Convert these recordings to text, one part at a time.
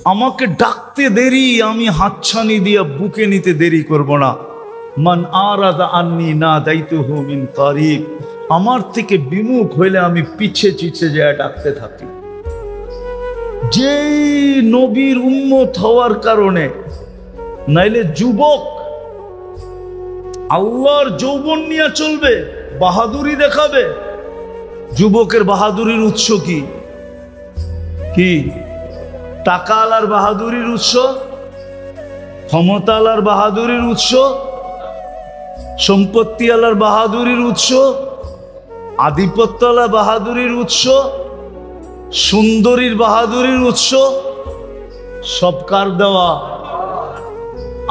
আমাকে ডাকতে দেরি, আমি হাতছানি দিয়ে বুকে নিতে দেরি করব না। মান আরাদা আন্নি না দায়িতুহু মিন কারিব, আমার থেকে বিমুখ হইলে আমি পিছে পিছে যায় ডাকতে থাকি। যেই নবীর উম্মত হওয়ার কারণে, নাইলে যুবক আল্লাহর যৌবন নিয়ে চলবে, বাহাদুরি দেখাবে। যুবকের বাহাদুরির উৎস কি? কি টাকা আলার বাহাদুরির উৎস, ক্ষমতা আলার বাহাদুরির উৎস, সম্পত্তি আলার বাহাদুরির উৎস, আধিপত্য আলার বাহাদুরির উৎস, সুন্দরীর বাহাদুরির উৎস, সব কার দেওয়া?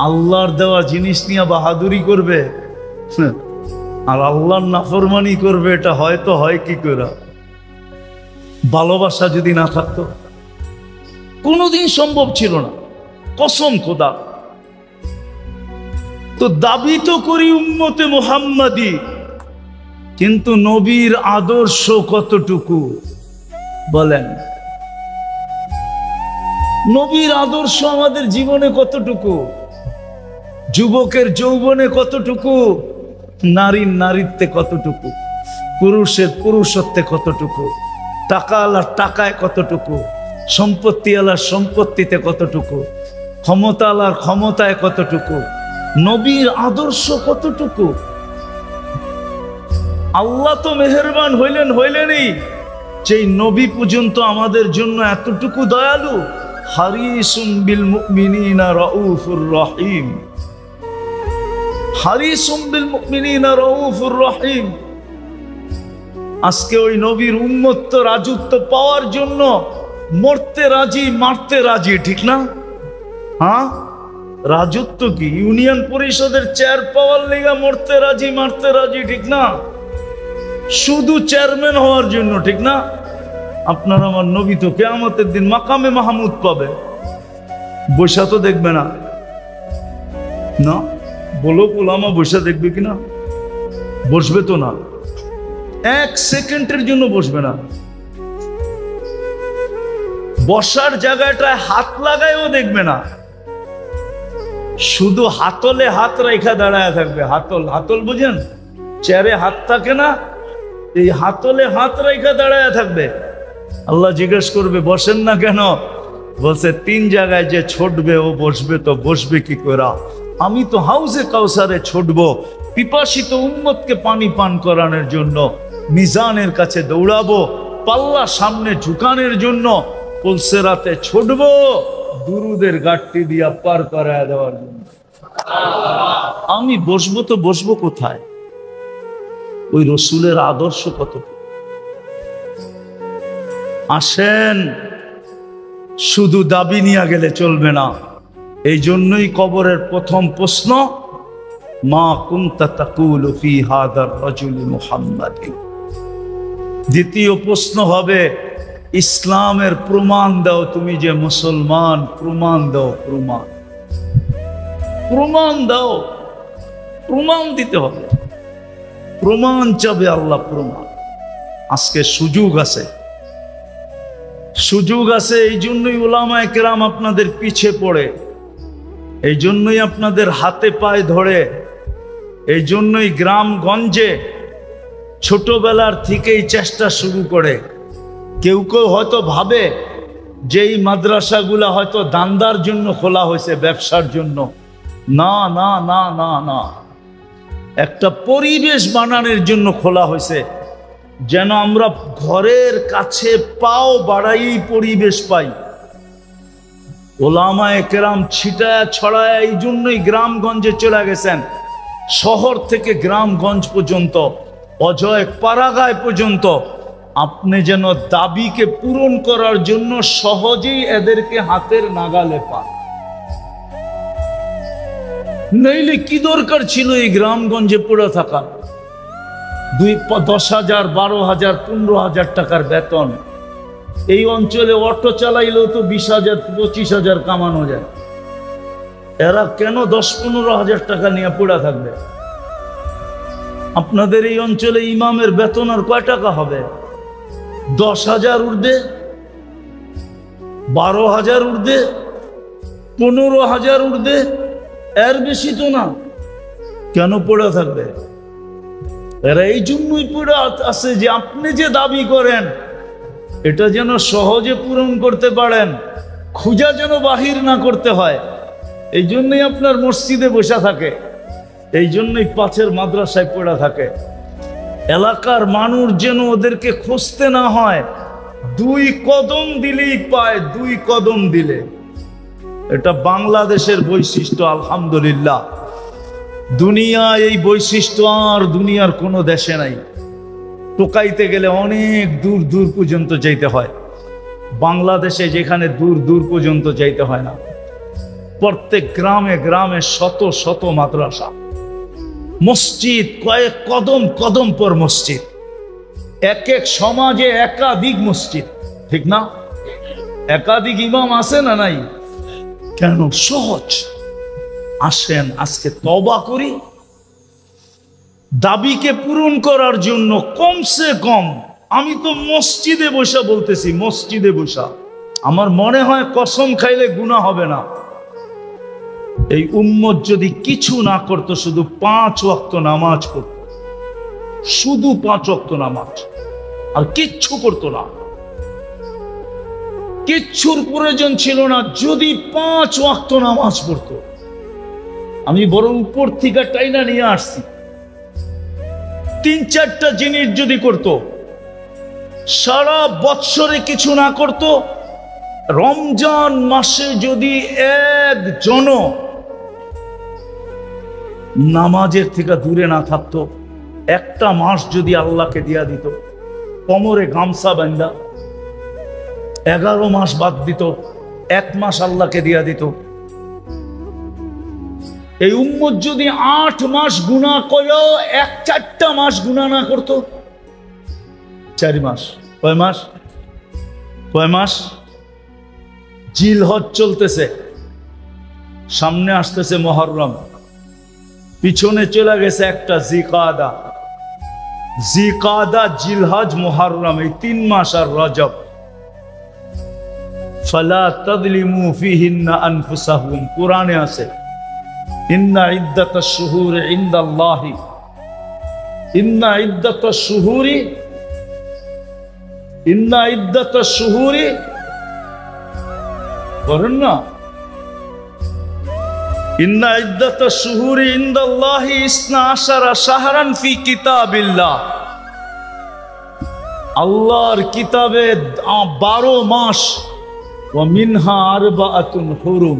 আল্লাহর দেওয়া জিনিস নিয়ে বাহাদুরি করবে আর আল্লাহর নাফরমানি করবে, এটা হয়তো হয় কি করে? ভালোবাসা যদি না থাকতো কোনোদিন সম্ভব ছিল না, কসম খোদা। তো দাবি তো করি উম্মতে মুহাম্মাদি, কিন্তু নবীর আদর্শ কতটুকু বলেন? নবীর আদর্শ আমাদের জীবনে কতটুকু? যুবকের যৌবনে কতটুকু? নারীর নারীত্বে কতটুকু? পুরুষের পুরুষত্বে কতটুকু? টাকা আলার টাকায় কতটুকু? সম্পত্তি আলার সম্পত্তিতে কতটুকু? ক্ষমতা আলার ক্ষমতায় কতটুকু? নবীর আদর্শ কতটুকু? আল্লাহ তো মেহেরবান হইলেনই, যেই নবী পর্যন্ত আমাদের জন্য এতটুকু দয়ালু। হারিসুম বিল মুমিনিনা রাউফুর রহিম, হারিসুম বিল মুমিনিনা রাউফুর রহিম। আজকে ওই নবীর উম্মত রাজত্ব পাওয়ার জন্য মরতে রাজি, মারতে রাজি, ঠিক না? হ্যাঁ, রাজত্ব কি? ইউনিয়ন পরিষদের চেয়ার পাওয়ার লেগা মরতে রাজি, মারতে রাজি, ঠিক না? শুধু চেয়ারম্যান হওয়ার জন্য, ঠিক না? আপনার আমার নবী তো কিয়ামতের দিন মাকামে মাহমুদ পাবে, বৈশা তো দেখবে না। না বলো, ওলামা বৈশা দেখবে কিনা? বসবে তো না, এক সেকেন্ডের জন্য বসবে না। বসার জায়গাটায় হাত লাগায়ও দেখবে না, শুধু হাতলে হাত রেখা দাঁড়ায় থাকবে। হাতল, হাতল বুঝেন? চেয়ারে হাত থাকে না, এই হাতলে হাত রেখা দাঁড়ায় থাকবে। আল্লাহ জিজ্ঞেস করবে বসেন না কেন? বলছে তিন জায়গায় যে ছুটবে ও বসবে, তো বসবে কি করে? আমি তো হাউজে কাউসারে ছুটবো, পিপাসিত উম্মতকে পানি পান করানোর জন্য। মিজানের কাছে দৌড়াবো, পাল্লা সামনে ঝুকানোর জন্য। পুলসেরাতে ছুটবো, দুরুদের গাট্টি দিয়া পার করায় দেওয়ার জন্য। আমি বসবো তো বসবো কোথায়? ওই রসুলের আদর্শ কত? আসেন, শুধু দাবি নিয়ে গেলে চলবে না। এই জন্যই কবরের প্রথম প্রশ্ন, মা কুনতা তাকুলু ফি হাদার রাজুল মুহাম্মাদিন। দ্বিতীয় প্রশ্ন হবে, ইসলামের প্রমাণ দাও, তুমি যে মুসলমান, প্রমাণ দাও, প্রমাণ, প্রমাণ দাও। প্রমাণ দিতে হবে, প্রমাণ চাবে আল্লাহ, প্রমাণ। আজকে সুযোগ আছে, সুযোগ আছে। এই জন্যই উলামায়ে কেরাম আপনাদের পিছে পড়ে, এই জন্যই আপনাদের হাতে পায়ে ধরে, এই জন্যই গ্রামগঞ্জে ছোটবেলার থেকেই চেষ্টা শুরু করে। কেউ কেউ হয়তো ভাবে যে এই মাদ্রাসাগুলা হয়তো দান্দার জন্য খোলা হয়েছে, ব্যবসার জন্য। না না না না না, একটা পরিবেশ বানানোর জন্য খোলা হয়েছে, যেন আমরা ঘরের কাছে পাও বাড়াই পরিবেশ পাই। ওলামায়ে কেরাম ছিটায়া ছড়ায় এই জন্যই গ্রামগঞ্জে চলে গেছেন। শহর থেকে গ্রামগঞ্জ পর্যন্ত, অজয় পাড়াগায় পর্যন্ত, আপনি যেন দাবিকে পূরণ করার জন্য সহজেই এদেরকে হাতের নাগালে পান। নইলে কি দরকার ছিল এই গ্রামগঞ্জে পড়ে থাকা? 10,000, 12,000, 15,000 টাকার বেতন। এই অঞ্চলে অটো চালাইলেও তো 20,000, 25,000 কামানো যায়। এরা কেন 10-15,000 টাকা নিয়ে পড়ে থাকবে? আপনাদের এই অঞ্চলে ইমামের বেতন আর কয় টাকা হবে? 10,000 ঊর্ধ্বে, 12,000 ঊর্ধ্বে, 15,000 ঊর্ধ্বে, এর বেশি তো না। কেন পড়ে থাকবে? এরা এই জন্যই পড়ে আছে যে আপনি যে দাবি করেন এটা যেন সহজে পূরণ করতে পারেন, খুঁজা যেন বাহির না করতে হয়। এই জন্যই আপনার মসজিদে বসে থাকে, এই জন্যই পাশের মাদ্রাসায় পড়ে থাকে। এলাকার মানুষ যেন ওদেরকে খুঁজতে না হয়, 2 কদম দিলেই পায়, 2 কদম দিলে। এটা বাংলাদেশের বৈশিষ্ট্য, আলহামদুলিল্লাহ। দুনিয়া এই বৈশিষ্ট্য আর দুনিয়ার কোনো দেশে নাই। টোকাইতে গেলে অনেক দূর দূর পর্যন্ত যাইতে হয়, বাংলাদেশে যেখানে দূর দূর পর্যন্ত যাইতে হয় না। প্রত্যেক গ্রামে গ্রামে শত শত মাদ্রাসা, মসজিদ কয়েক কদম কদম পর মসজিদ, এক এক সমাজে একাধিক মসজিদ, ঠিক না? একাধিক ইমাম আছে না নাই? কেন? সহজ। আসেন আজকে তওবা করি, দাবিকে পূরণ করার জন্য। কমসে কম আমি তো মসজিদে বসা বলতেছি, মসজিদে বসা। আমার মনে হয় কসম খাইলে গুনাহ হবে না। এই উম্মত যদি কিছু না করতো, শুধু 5 ওয়াক্ত নামাজ পড়ত, শুধু 5 ওয়াক্ত নামাজ, আর কিচ্ছু করতো না, কিচ্ছুর প্রয়োজন ছিল না, যদি 5 ওয়াক্ত নামাজ পড়তো। আমি বড় উপর থেকে টাইনা নিয়ে আসছি। 3-4টা জিনিস যদি করত, সারা বৎসরে কিছু না করত, রমজান মাসে যদি একজন নামাজের থেকে দূরে না থাকতো, একটা মাস যদি আল্লাহকে দিয়া দিত, কোমরে গামছা বাঁধা 11 মাস বাদ দিত, 1 মাস আল্লাহকে দিয়া দিত। এই উম্মত যদি 8 মাস গুনাহ করেও 1-4টা মাস গুনাহ না করতো, 4 মাস, কয় মাস? কয় মাস? জিলহজ চলতেছে, সামনে আসতেছে মুহররম, পিছনে চলে গেছে একটা জিকাদা। জিকাদা, জিলহজ, মুহররম, এই 3 মাস আর রজব। ফালা তাযলিমু ফীহিন্না আনফুসাকুম, কুরআনে আছে, ইন্না ইদ্দাতাশ শুহুরি ইনদাল্লাহি, ইন্না ইদ্দাতাশ শুহুরি, ইন্না ইদ্দাতাশ শুহুরি, বলেন না, ইন্না ইদ্দাতাশ শুহুরি ইনদাল্লাহি 12 শাহরান ফি কিতাবিল্লাহ। আল্লাহর কিতাবে 12 মাস, ওয়া মিনহা আরবাআতুন হুরুম,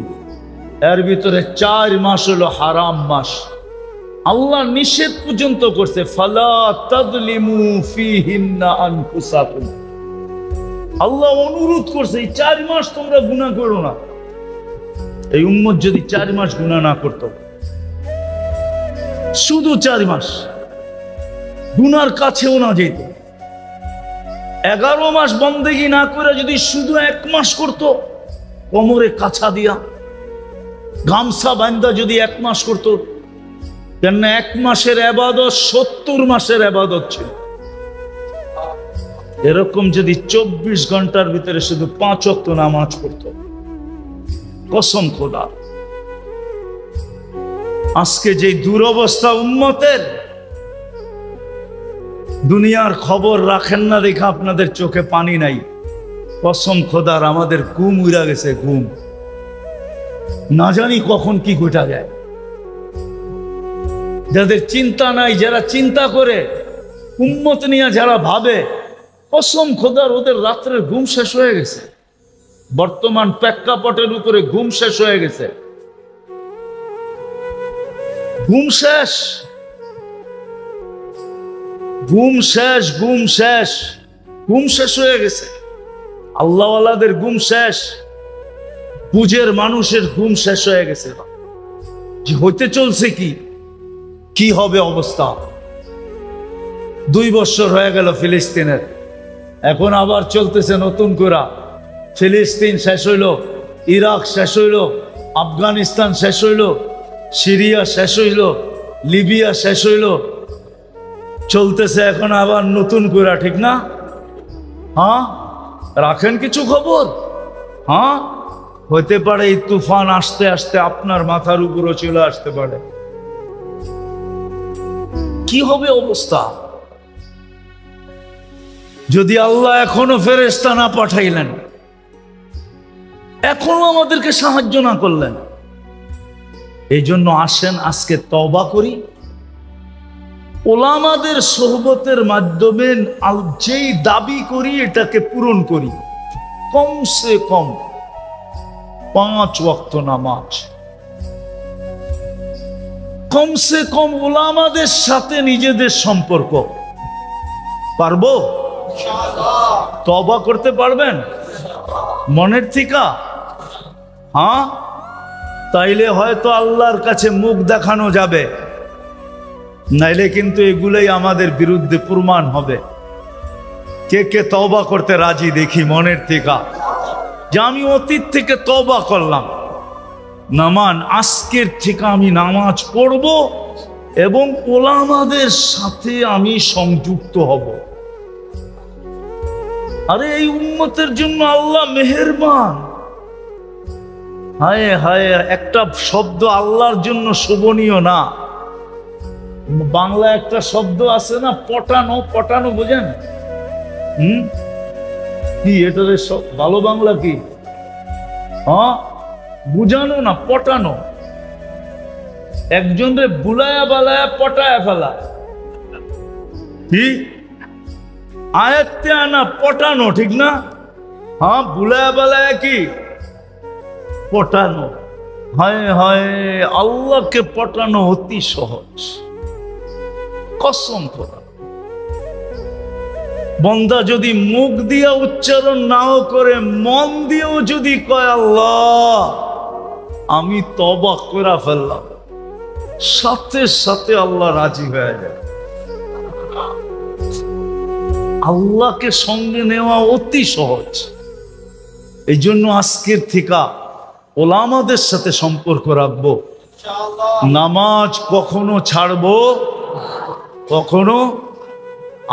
এর ভিতরে 4 মাস হলো হারাম মাস। আল্লাহ নিষেধ পর্যন্ত করছে, ফালা তাযলিমু ফীহিন্না আনফুসাকুম। আল্লাহ অনুরোধ করছে, এই 4 মাস তোমরা গুনাহ করো না। এই উম্মত যদি 4 মাস গুনাহ না করত, শুধু 4 মাস গুনার কাছেও না যেত, 11 মাস বন্দেগী না করে যদি শুধু 1 মাস করত, কোমরে কাছা দিয়া গামছা বান্ধা যদি 1 মাস করত, কেন 1 মাসের ইবাদত 70 মাসের ইবাদত ছিল। এরকম যদি 24 ঘন্টার ভিতরে শুধু 5 ওয়াক্ত নামাজ পড়তো, কসম খোদা, আজকে যে দুরবস্থা উম্মতের, দুনিয়ার খবর রাখেন না দেখে আপনাদের চোখে পানি নাই। কসম খোদার, আমাদের ঘুম উড়া গেছে, ঘুম, না জানি কখন কি ঘটা যায়। যাদের চিন্তা নাই, যারা চিন্তা করে উম্মত নিয়ে, যারা ভাবে, কসম খোদার ওদের রাত্রের ঘুম শেষ হয়ে গেছে। বর্তমান প্রেক্ষাপটের উপরে ঘুম শেষ হয়ে গেছে, ঘুম শেষ, ঘুম শেষ, ঘুম শেষ, ঘুম শেষ হয়ে গেছে। আল্লাহওয়ালাদের ঘুম শেষ, বুঝের মানুষের ঘুম শেষ হয়ে গেছে। যে হইতে চলছে কি হবে অবস্থা। 2 বছর হয়ে গেল ফিলিস্তিনের, এখন আবার চলতেছে নতুন করে। ফিলিস্তিন শেষ হইল, ইরাক শেষ হইল, আফগানিস্তান শেষ হইল, সিরিয়া শেষ হইল, লিবিয়া শেষ হইল, চলতেছে এখন আবার নতুন করে, ঠিক না? হ্যাঁ, রাখেন কিছু খবর? হ্যাঁ, হতে পারে এই তুফান আসতে আসতে আপনার মাথার উপরও চলে আসতে পারে। কি হবে অবস্থা যদি আল্লাহ এখনো ফেরেশতা না পাঠাইলেন, এখনো আমাদেরকে সাহায্য না করলেন? এই জন্য আসেন আজকে তওবা করি, ওলামাদের সোহবতের মাধ্যমে যেই দাবি করি এটাকে পূরণ করি। কমসে কম 5 ওয়াক্ত নামাজ, কমসে কম ওলামাদের সাথে নিজেদের সম্পর্ক। পারবো? তওবা করতে পারবেন মনের থেকে? হ্যাঁ, তাইলে হয়তো আল্লাহর কাছে মুখ দেখানো যাবে, নাইলে কিন্তু এগুলোই আমাদের বিরুদ্ধে প্রমাণ হবে। কে কে তওবা করতে রাজি দেখি মনের থেকে, যে আমি অতীত থেকে তওবা করলাম, নামান আজকের থেকে আমি নামাজ পড়ব এবং ওলামাদের সাথে আমি সংযুক্ত হব। আরে এই উম্মতের জন্য আল্লাহ মেহেরবান। হায় হায়, একটা শব্দ আল্লাহর জন্য শোভনীয় না। বাংলা একটা শব্দ আছে না, পটানো। পটানো বোঝেন? কি এটার ভালো বাংলা কি? হ্যাঁ, বুঝানো না, পটানো। একজনরে বুলায়া বালায়া পটায়া ফেলা। কি আয়াতে আনা পটানো, ঠিক না? হ্যাঁ, বুলায়া বালায়া কি পটানো। হায় হায়, আল্লাহকে পটানো অতি সহজ। কসম করা, বন্দা যদি মুখ দিয়া উচ্চারণ নাও করে, মন দিয়েও যদি কয় আল্লাহ আমি তওবা করে ফেললাম, সাথে সাথে আল্লাহ রাজি হয়ে যায়। আল্লাহকে সঙ্গে নেওয়া অতি সহজ। এই জন্য আজকের থেকে ওলামাদের সাথে সম্পর্ক রাখবো। নামাজ কখনো ছাড়বো কখনো।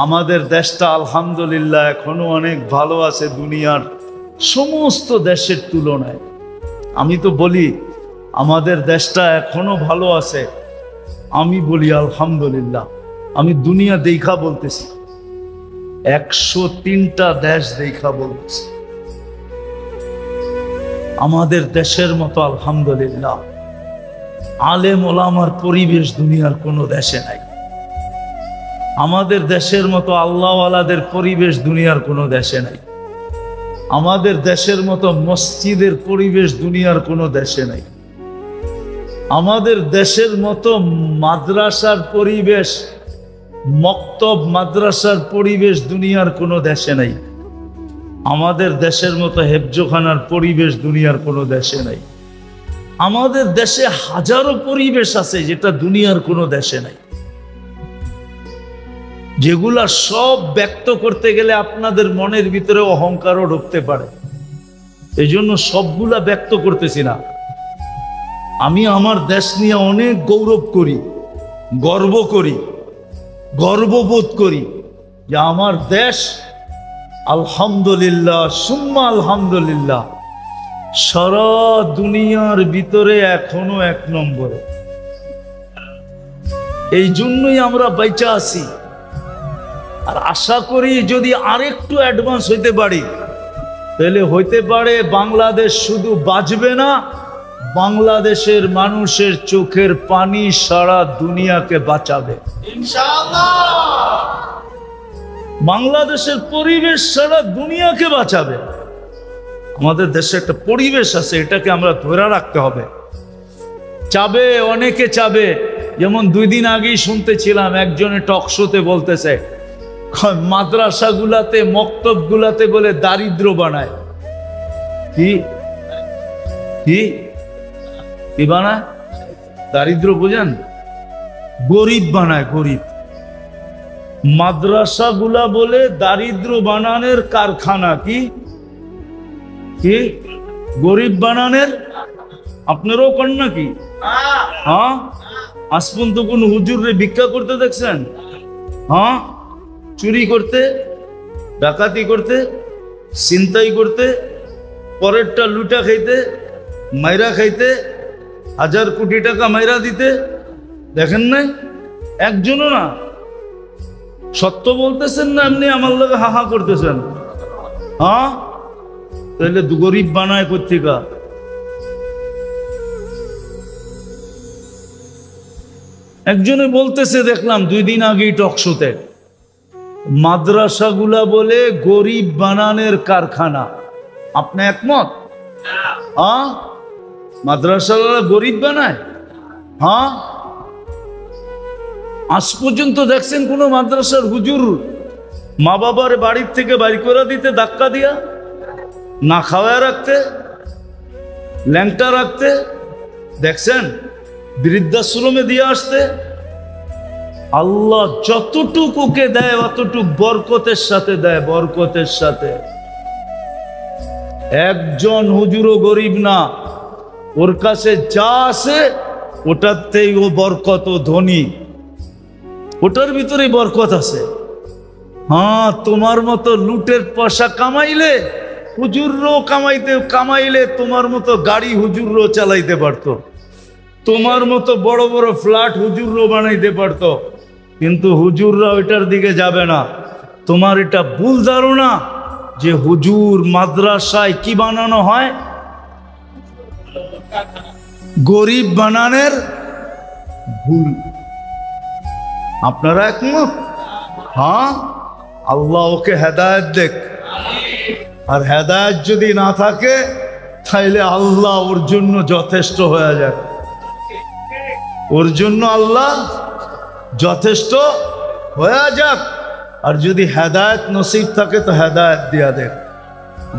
আমাদের দেশটা আলহামদুলিল্লাহ এখনো অনেক ভালো আছে দুনিয়ার সমস্ত দেশের তুলনায়। আমি তো বলি আমাদের দেশটা এখনো ভালো আছে। আমি বলি আলহামদুলিল্লাহ। আমি দুনিয়া দেখা বলতেছি, 103টা দেশ দেখা বলতেছি। আমাদের দেশের মতো আলহামদুলিল্লাহ আলেম ওলামার পরিবেশ দুনিয়ার কোনো দেশে নাই। আমাদের দেশের মতো আল্লাহওয়ালাদের পরিবেশ দুনিয়ার কোনো দেশে নাই। আমাদের দেশের মতো মসজিদের পরিবেশ দুনিয়ার কোনো দেশে নাই। আমাদের দেশের মতো মাদ্রাসার পরিবেশ, মক্তব মাদ্রাসার পরিবেশ দুনিয়ার কোনো দেশে নাই। আমাদের দেশের মতো হেফজোখানার পরিবেশ দুনিয়ার কোনো দেশে নাই। আমাদের দেশে হাজারো পরিবেশ আছে যেটা দুনিয়ার কোনো দেশে নাই, যেগুলা সব ব্যক্ত করতে গেলে আপনাদের মনের ভিতরে অহংকারও ঢুকতে পারে। এই জন্য সবগুলা ব্যক্ত করতেছি না। আমি আমার দেশ নিয়ে অনেক গৌরব করি, গর্ব করি, গর্ববোধ করি যে আমার দেশ আলহামদুলিল্লাহ সুম্মা আলহামদুলিল্লাহ সারা দুনিয়ার ভিতরে এখনো 1 নম্বরে। এই জন্যই আমরা বাইচা আছি। আর আশা করি যদি আরেকটু অ্যাডভান্স হইতে পারি, তাহলে হইতে পারে বাংলাদেশ শুধু বাঁচবে না, বাংলাদেশের মানুষের চোখের পানি সারা দুনিয়াকে বাঁচাবে ইনশাআল্লাহ। বাংলাদেশের পরিবেশ সারা দুনিয়াকে বাঁচাবে। আমাদের দেশে একটা পরিবেশ আছে, এটাকে আমরা ধরে রাখতে হবে। চাবে, অনেকে চাবে। যেমন 2 দিন আগেই শুনতেছিলাম একজনে টক শোতে বলতেছে মাদ্রাসাগুলাতে মক্তবগুলাতে বলে দারিদ্র বানায়। কি কি কি বানায়? দারিদ্র বোঝেন? গরিব বানায়, গরিব। মাদ্রাসাগুলা বলে দারিদ্র বানানোর কারখানা। কি কি গরিব বানানোর? আপনারাও করেন নাকি? হ্যাঁ, আজ পর্যন্ত কোন হুজুরে ভিক্ষা করতে দেখছেন? হ্যাঁ, চুরি করতে, ডাকাতি করতে, ছিনতাই করতে? পরেরটা লুটা খাইতে, মাইরা খাইতে, 1000 কোটি টাকা মাইরা দিতে। দেখেন নাই? একজনও না। সত্য বলতেছেন না এমনি আমার লগে হাহা করতেছেন? হ্যাঁ, তাহলে গরিব বানায় পত্রিকা। একজনে বলতেছে, দেখলাম 2 দিন আগেই টকশোতে, মাদ্রাসাগুলা বলে গরিব বানানোর কারখানা। আপনি একমত? হ্যাঁ, মাদ্রাসাগুলা গরিব বানায়? হ্যাঁ, আজ পর্যন্ত দেখছেন কোন মাদ্রাসার হুজুর মা বাবার বাড়ির থেকে বাড়ি করে দিতে ধাক্কা দিয়া, না খাওয়ায় রাখতে, ল্যাংটা রাখতে? দেখছেন? বৃদ্ধাশ্রমে দিয়ে আসতে? আল্লাহ যতটুকুকে দেয় অতটুক বরকতের সাথে দেয়, বরকতের সাথে। একজন হুজুরও গরিব না, ওর কাছে যা আছে ওটাতেই ও বরকত, ও ধনী, ওটার ভিতরেই বরকত আছে। হ্যাঁ, তোমার মতো লুটের পয়সা কামাইলে হুজুরও কামাইলে তোমার মতো গাড়ি হুজুরও চালাইতে পারতো, তোমার মতো বড় বড় ফ্ল্যাট হুজুরও বানাইতে পারতো, কিন্তু হুজুররা ওইটার দিকে যাবে না। তোমার এটা ভুল ধারণা যে হুজুর মাদ্রাসায় কি বানানো হয়? গরিব বানানোর ভুল। আপনারা একমত? হ্যাঁ, আল্লাহ ওকে হেদায়েত দেখ। আর হেদায়েত যদি না থাকে তাইলে আল্লাহ ওর জন্য যথেষ্ট হয়ে যায়, ওর জন্য আল্লাহ যথেষ্ট হয়ে যাক। আর যদি হেদায়েত নসিব থাকে তো হেদায়েত দিয়া দেখ।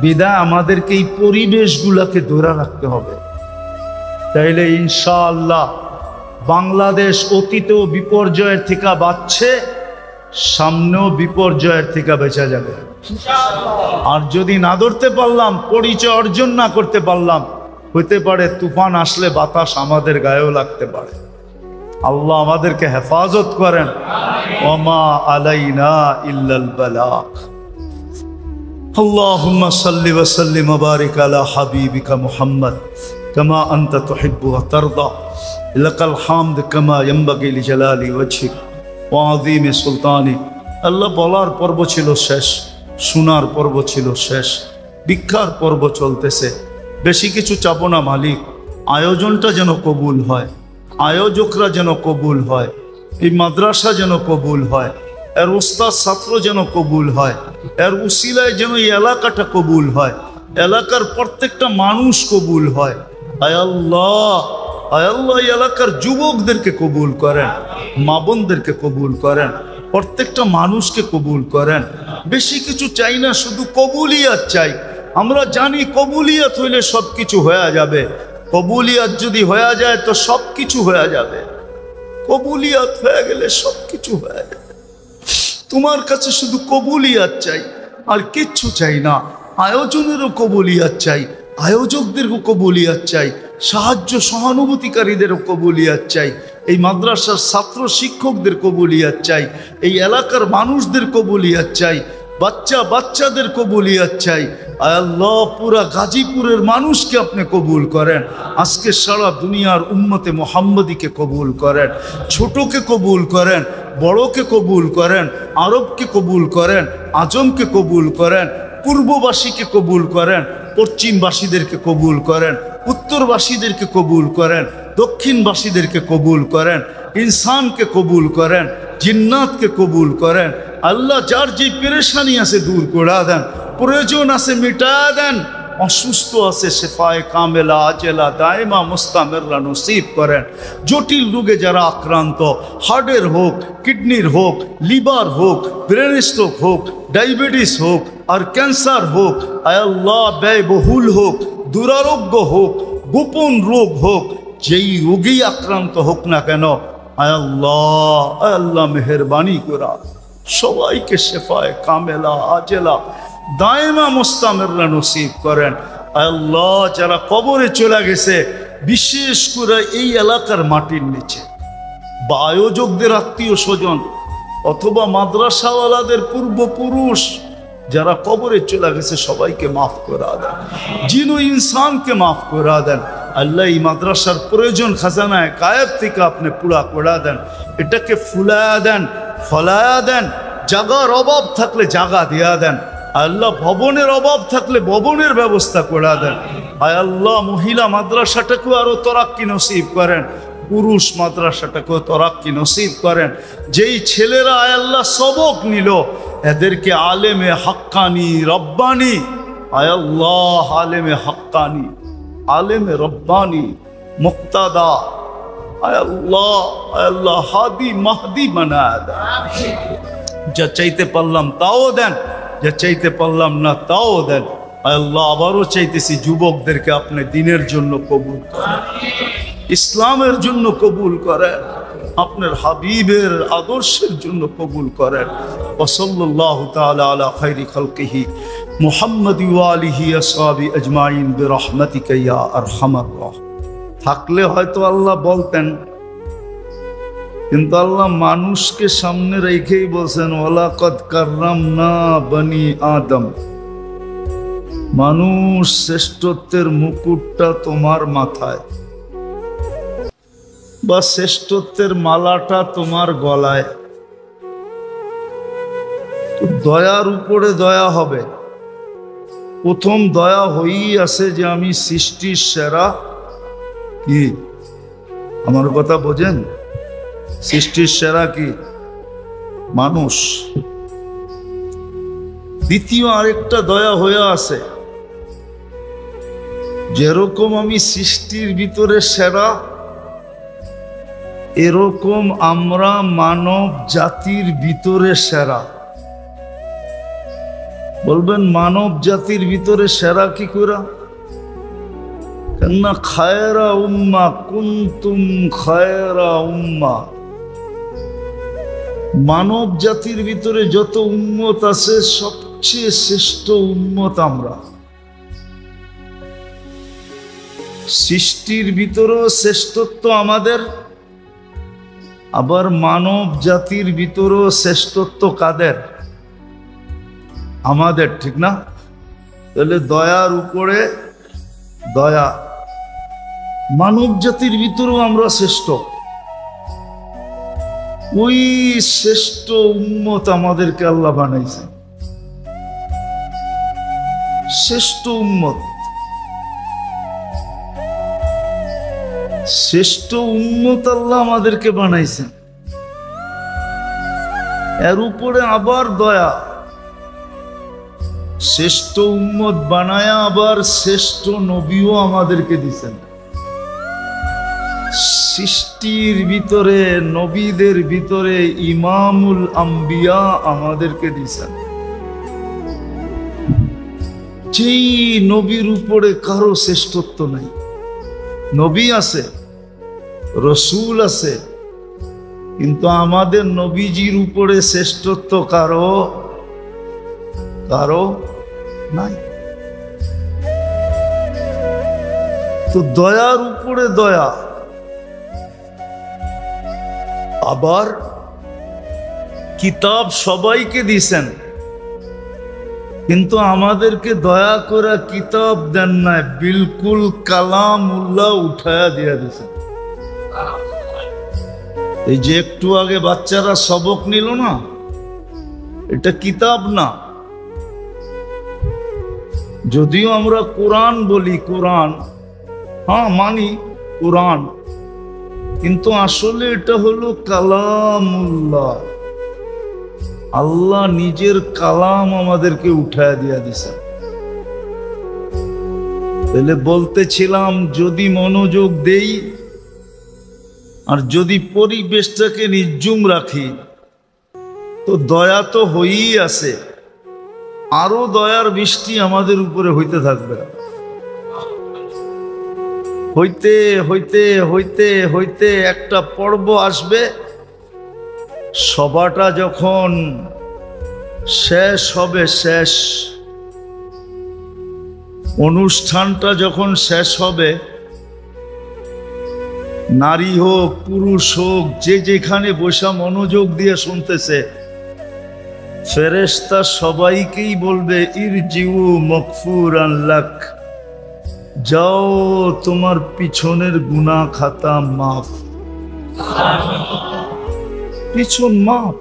বিদায় আমাদেরকে এই পরিবেশগুলোকে ধরে রাখতে হবে, তাইলে ইনশাআল্লাহ বাংলাদেশ অতীতেও বিপর্যয়ের থেকে বাঁচছে, সামনেও বিপর্যয়ের থেকে বেঁচে যাবে। আর যদি না ধরতে পারলাম, পরিচয় অর্জন না করতে পারলাম, হইতে পারে তুফান আসলে বাতাস আমাদের গায়েও লাগতে পারে। আল্লাহ আমাদেরকে হেফাজত করেন। ওমা আলাইনা ইল্লাল বালাগ। আল্লাহুম্মা সাল্লি ওয়া সাল্লিম ওয়া বারিক আলা হাবিবিকা মুহাম্মদ কামা আনতা তুহিব্বু ওয়া তারদা। লাকাল হামদ কামা ইয়ানবাগি লিজালালি ওয়াজহিক ওয়া আযীমি সুলতানি। আল্লাহ বলার পর্ব ছিল শেষ, শোনার পর্ব ছিল শেষ, ভিক্ষার পর্ব চলতেছে। বেশি কিছু চাবো না মালিক, আয়োজনটা যেন কবুল হয়, আয়োজকরা যেন কবুল হয়, এই মাদ্রাসা যেন কবুল হয়, এর উস্তাদ ছাত্র যেন কবুল হয়, এর উসিলায় যেন এই এলাকাটা কবুল হয়, এলাকার প্রত্যেকটা মানুষ কবুল হয়। আয় আল্লাহ, আয় আল্লাহ, এই এলাকার যুবকদেরকে কবুল করেন, মা বোনদেরকে কবুল করেন, প্রত্যেকটা মানুষকে কবুল করেন। বেশি কিছু চাই না, শুধু কবুলিয়াত চাই। আমরা জানি কবুলিয়াত হইলে সব কিছু হয়ে যাবে, কবুলিয়াত যদি হয়ে যায় তো সব কিছু হয়ে যাবে, কবুলিয়াত হয়ে গেলে সব কিছু হয়ে যাবে। তোমার কাছে শুধু কবুলিয়াত চাই, আর কিচ্ছু চাই না। আয়োজনেরও কবুলিয়াত চাই, আয়োজকদেরও কবুলিয়াত চাই, সাহায্য সহানুভূতিকারীদেরও কবুলিয়াত চাই, এই মাদ্রাসার ছাত্র শিক্ষকদের কবুলিয়াত চাই, এই এলাকার মানুষদের কবুলিয়াত চাই, বাচ্চাদের কবুলিয়াত চাই। আল্লাহ পুরা গাজীপুরের মানুষকে আপনি কবুল করেন, আজকে সারা দুনিয়ার উম্মতে মুহাম্মদীকে কবুল করেন, ছোটকে কবুল করেন, বড়কে কবুল করেন, আরবকে কবুল করেন, আজমকে কবুল করেন, পূর্ববাসীকে কবুল করেন, পশ্চিমবাসীদেরকে কবুল করেন, উত্তরবাসীদেরকে কবুল করেন, দক্ষিণবাসীদেরকে কবুল করেন, ইনসানকে কবুল করেন, জিন্নাতকে কবুল করেন। আল্লাহ যার যে পেরেশানি আছে দূর করে দেন, প্রয়োজন আছে মিটা দেন, অসুস্থ আছে শেফায়ে কামেলা আজেলা দায়মা মুস্তামিররা নসিব করেন। জটিল রোগে যারা আক্রান্ত, হার্টের হোক, কিডনির হোক, লিভার হোক, ব্রেন স্ট্রোক হোক, ডায়াবেটিস হোক, আর ক্যান্সার হোক, আয় আল্লাহ ব্যয়বহুল হোক, দুরারোগ্য হোক, গোপন রোগ হোক, যেই রোগেই আক্রান্ত হোক না কেন, আয় আল্লাহ মেহেরবানি করা সবাইকে শেফায়ে কামেলা আজেলা দায়মা মুস্তামিররা নসিব করেন। আল্লাহ যারা কবরে চলে গেছে, বিশেষ করে এই এলাকার মাটির নিচে, বা আয়োজকদের আত্মীয় স্বজন অথবা মাদ্রাসাওয়ালাদের পূর্বপুরুষ, যারা কবরে চলে গেছে সবাইকে মাফ করে দেন, জিন ও ইনসানকে মাফ করে দেন। আল্লাহ এই মাদ্রাসার প্রয়োজন খাজানায় গায়েব থেকে আপনি পুরা করে দেন, এটাকে ফুলায়া দেন, ফলায়া দেন। জাগার অভাব থাকলে জাগা দিয়া দেন আল্লাহ, ভবনের অভাব থাকলে ভবনের ব্যবস্থা করে দেন। আয় আল্লাহ মহিলা মাদ্রাসাটাকেও আরো তরাক্কি নসিব করেন, পুরুষ মাদ্রাসাটাকেও তরাক্কি নসিব করেন। যেই ছেলেরা আয় আল্লাহ সবক নিল এদেরকে আলেমে হাক্কানি রব্বানি, আয় আল্লাহ আলেমে হাক্কানি, আলেমে রব্বানি মুক্তাদা, আয় আল্লাহ হাদি মাহদি বানায় দেন। যা চাইতে পারলাম তাও দেন, যা চাইতে পারলাম না তাও দেন। আল্লাহ আবারও চাইতেছি যুবকদেরকে আপনি দিনের জন্য কবুল করেন, ইসলামের জন্য কবুল করেন, আপনার হাবিবের আদর্শের জন্য কবুল করেন। ওয়াসাল্লাল্লাহু তাআলা আলা খায়রি খালকিহি মুহাম্মাদি ওয়া আলিহি আসহাবি আজমাইন বিরহমাতিকা ইয়া আরহামার রাহিম। থাকলে হয়তো আল্লাহ বলতেন, কিন্তু আল্লাহ মানুষকে সামনে রেখেই বলছেন ওয়ালাকাদ কাররামনা বনি আদম, মানুষ শ্রেষ্ঠত্বের মুকুটটা তোমার মাথায় বা শ্রেষ্ঠত্বের মালাটা তোমার গলায়। তো দয়ার উপরে দয়া হবে, প্রথম দয়া হয়েই আছে যে আমি সৃষ্টির সেরা। কি আমার কথা বোঝেন? সৃষ্টির সেরা কি? মানুষ। দ্বিতীয় আরেকটা দয়া হয়ে আছে, যেরকম আমি সৃষ্টির ভিতরে সেরা, এরকম আমরা মানব জাতির ভিতরে সেরা। বলবেন মানব জাতির ভিতরে সেরা কি করে? কেননা খায়রা উম্মা কুনতুম খায়রা উম্মা, মানব জাতির ভিতরে যত উম্মত আছে সবচেয়ে শ্রেষ্ঠ উম্মত আমরা। সৃষ্টির ভিতরেও শ্রেষ্ঠত্ব আমাদের, আবার মানব জাতির ভিতরেও শ্রেষ্ঠত্ব কাদের? আমাদের, ঠিক না? তাহলে দয়ার উপরে দয়া, মানব জাতির ভিতরেও আমরা শ্রেষ্ঠ। ওই শ্রেষ্ঠ উম্মত আমাদেরকে আল্লাহ বানাইছে, শ্রেষ্ঠ উম্মত। শ্রেষ্ঠ উম্মত আল্লাহ আমাদেরকে বানাইছেন, এর উপরে আবার দয়া। শ্রেষ্ঠ উম্মত বানায়া আবার শ্রেষ্ঠ নবীও আমাদেরকে দিছেন। সৃষ্টির ভিতরে নবীদের ভিতরে ইমামুল আম্বিয়া আমাদেরকে দিছেন। যেই নবীর উপরে কারো শ্রেষ্ঠত্ব নাই। নবী আছে, রসুল আছে, কিন্তু আমাদের নবীজির উপরে শ্রেষ্ঠত্ব কারো কারো নাই। তো দয়ার উপরে দয়া। আবার কিতাব সবাইকে দিছেন, কিন্তু আমাদেরকে দয়া করে কিতাব দেন নাই, বিলকুল কালামুল্লাহ উঠায়া দিয়া দিছেন। এই যে একটু আগে বাচ্চারা সবক নিল না, এটা কিতাব না। যদিও আমরা কোরআন বলি, কোরআন হ্যাঁ মানি কোরআন, কিন্তু আসলে এটা হলো কালামুল্লাহ। আল্লাহ নিজের কালাম আমাদেরকে উঠায় দিয়া দিছেন। তাহলে বলতেছিলাম, যদি মনোযোগ দেই আর যদি পরিবেশটাকে নির্জুম রাখি, তো দয়া তো হয়েই আছে, আরো দয়ার বৃষ্টি আমাদের উপরে হইতে থাকবে। হইতে হইতে হইতে হইতে একটা পর্ব আসবে, সভাটা যখন শেষ হবে, শেষ অনুষ্ঠানটা যখন শেষ হবে, নারী হোক পুরুষ হোক যে যেখানে বসা মনোযোগ দিয়ে শুনতেছে, ফেরেশতা সবাইকেই বলবে ইরজিউ মাগফুরান লাক, যাও তোমার পিছনের গুনাহ খাতা মাফ। পিছন মাফ,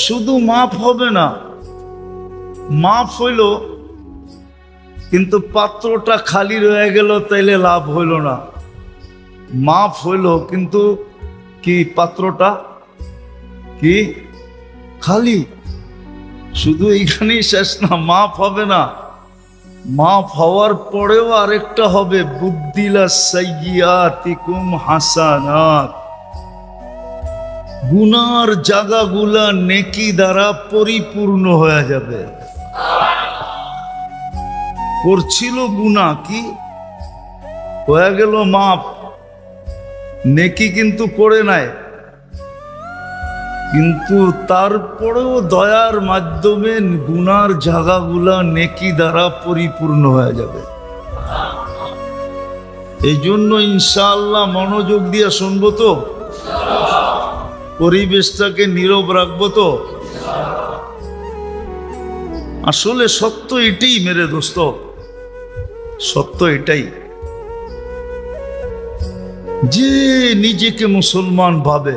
শুধু মাফ হবে না, মাফ হইল কিন্তু পাত্রটা খালি রয়ে গেল, তাইলে লাভ হইল না। মাফ হইল কিন্তু কি পাত্রটা কি খালি, শুধু এইখানেই শেষ না, মাফ হবে না। মাফ হওয়ার পরেও আরেকটা হবে, বুদ্দিলা সাইয়্যাতিকুম হাসানাত, গুনার জায়গাগুলা নেকি দ্বারা পরিপূর্ণ হয়ে যাবে। করছিল গুনাহ, কি হয়ে গেল মাফ, নেকি কিন্তু করে নাই, কিন্তু তারপরেও দয়ার মাধ্যমে গুনার জায়গাগুলা নেকি দ্বারা পরিপূর্ণ হয়ে যাবে। এই জন্য ইনশাআল্লাহ মনোযোগ দিয়ে শুনবো তো, পরিবেশটাকে নীরব রাখবো তো। আসলে সত্য এটাই মেরে দোস্ত, সত্য এটাই, যে নিজেকে মুসলমান ভাবে,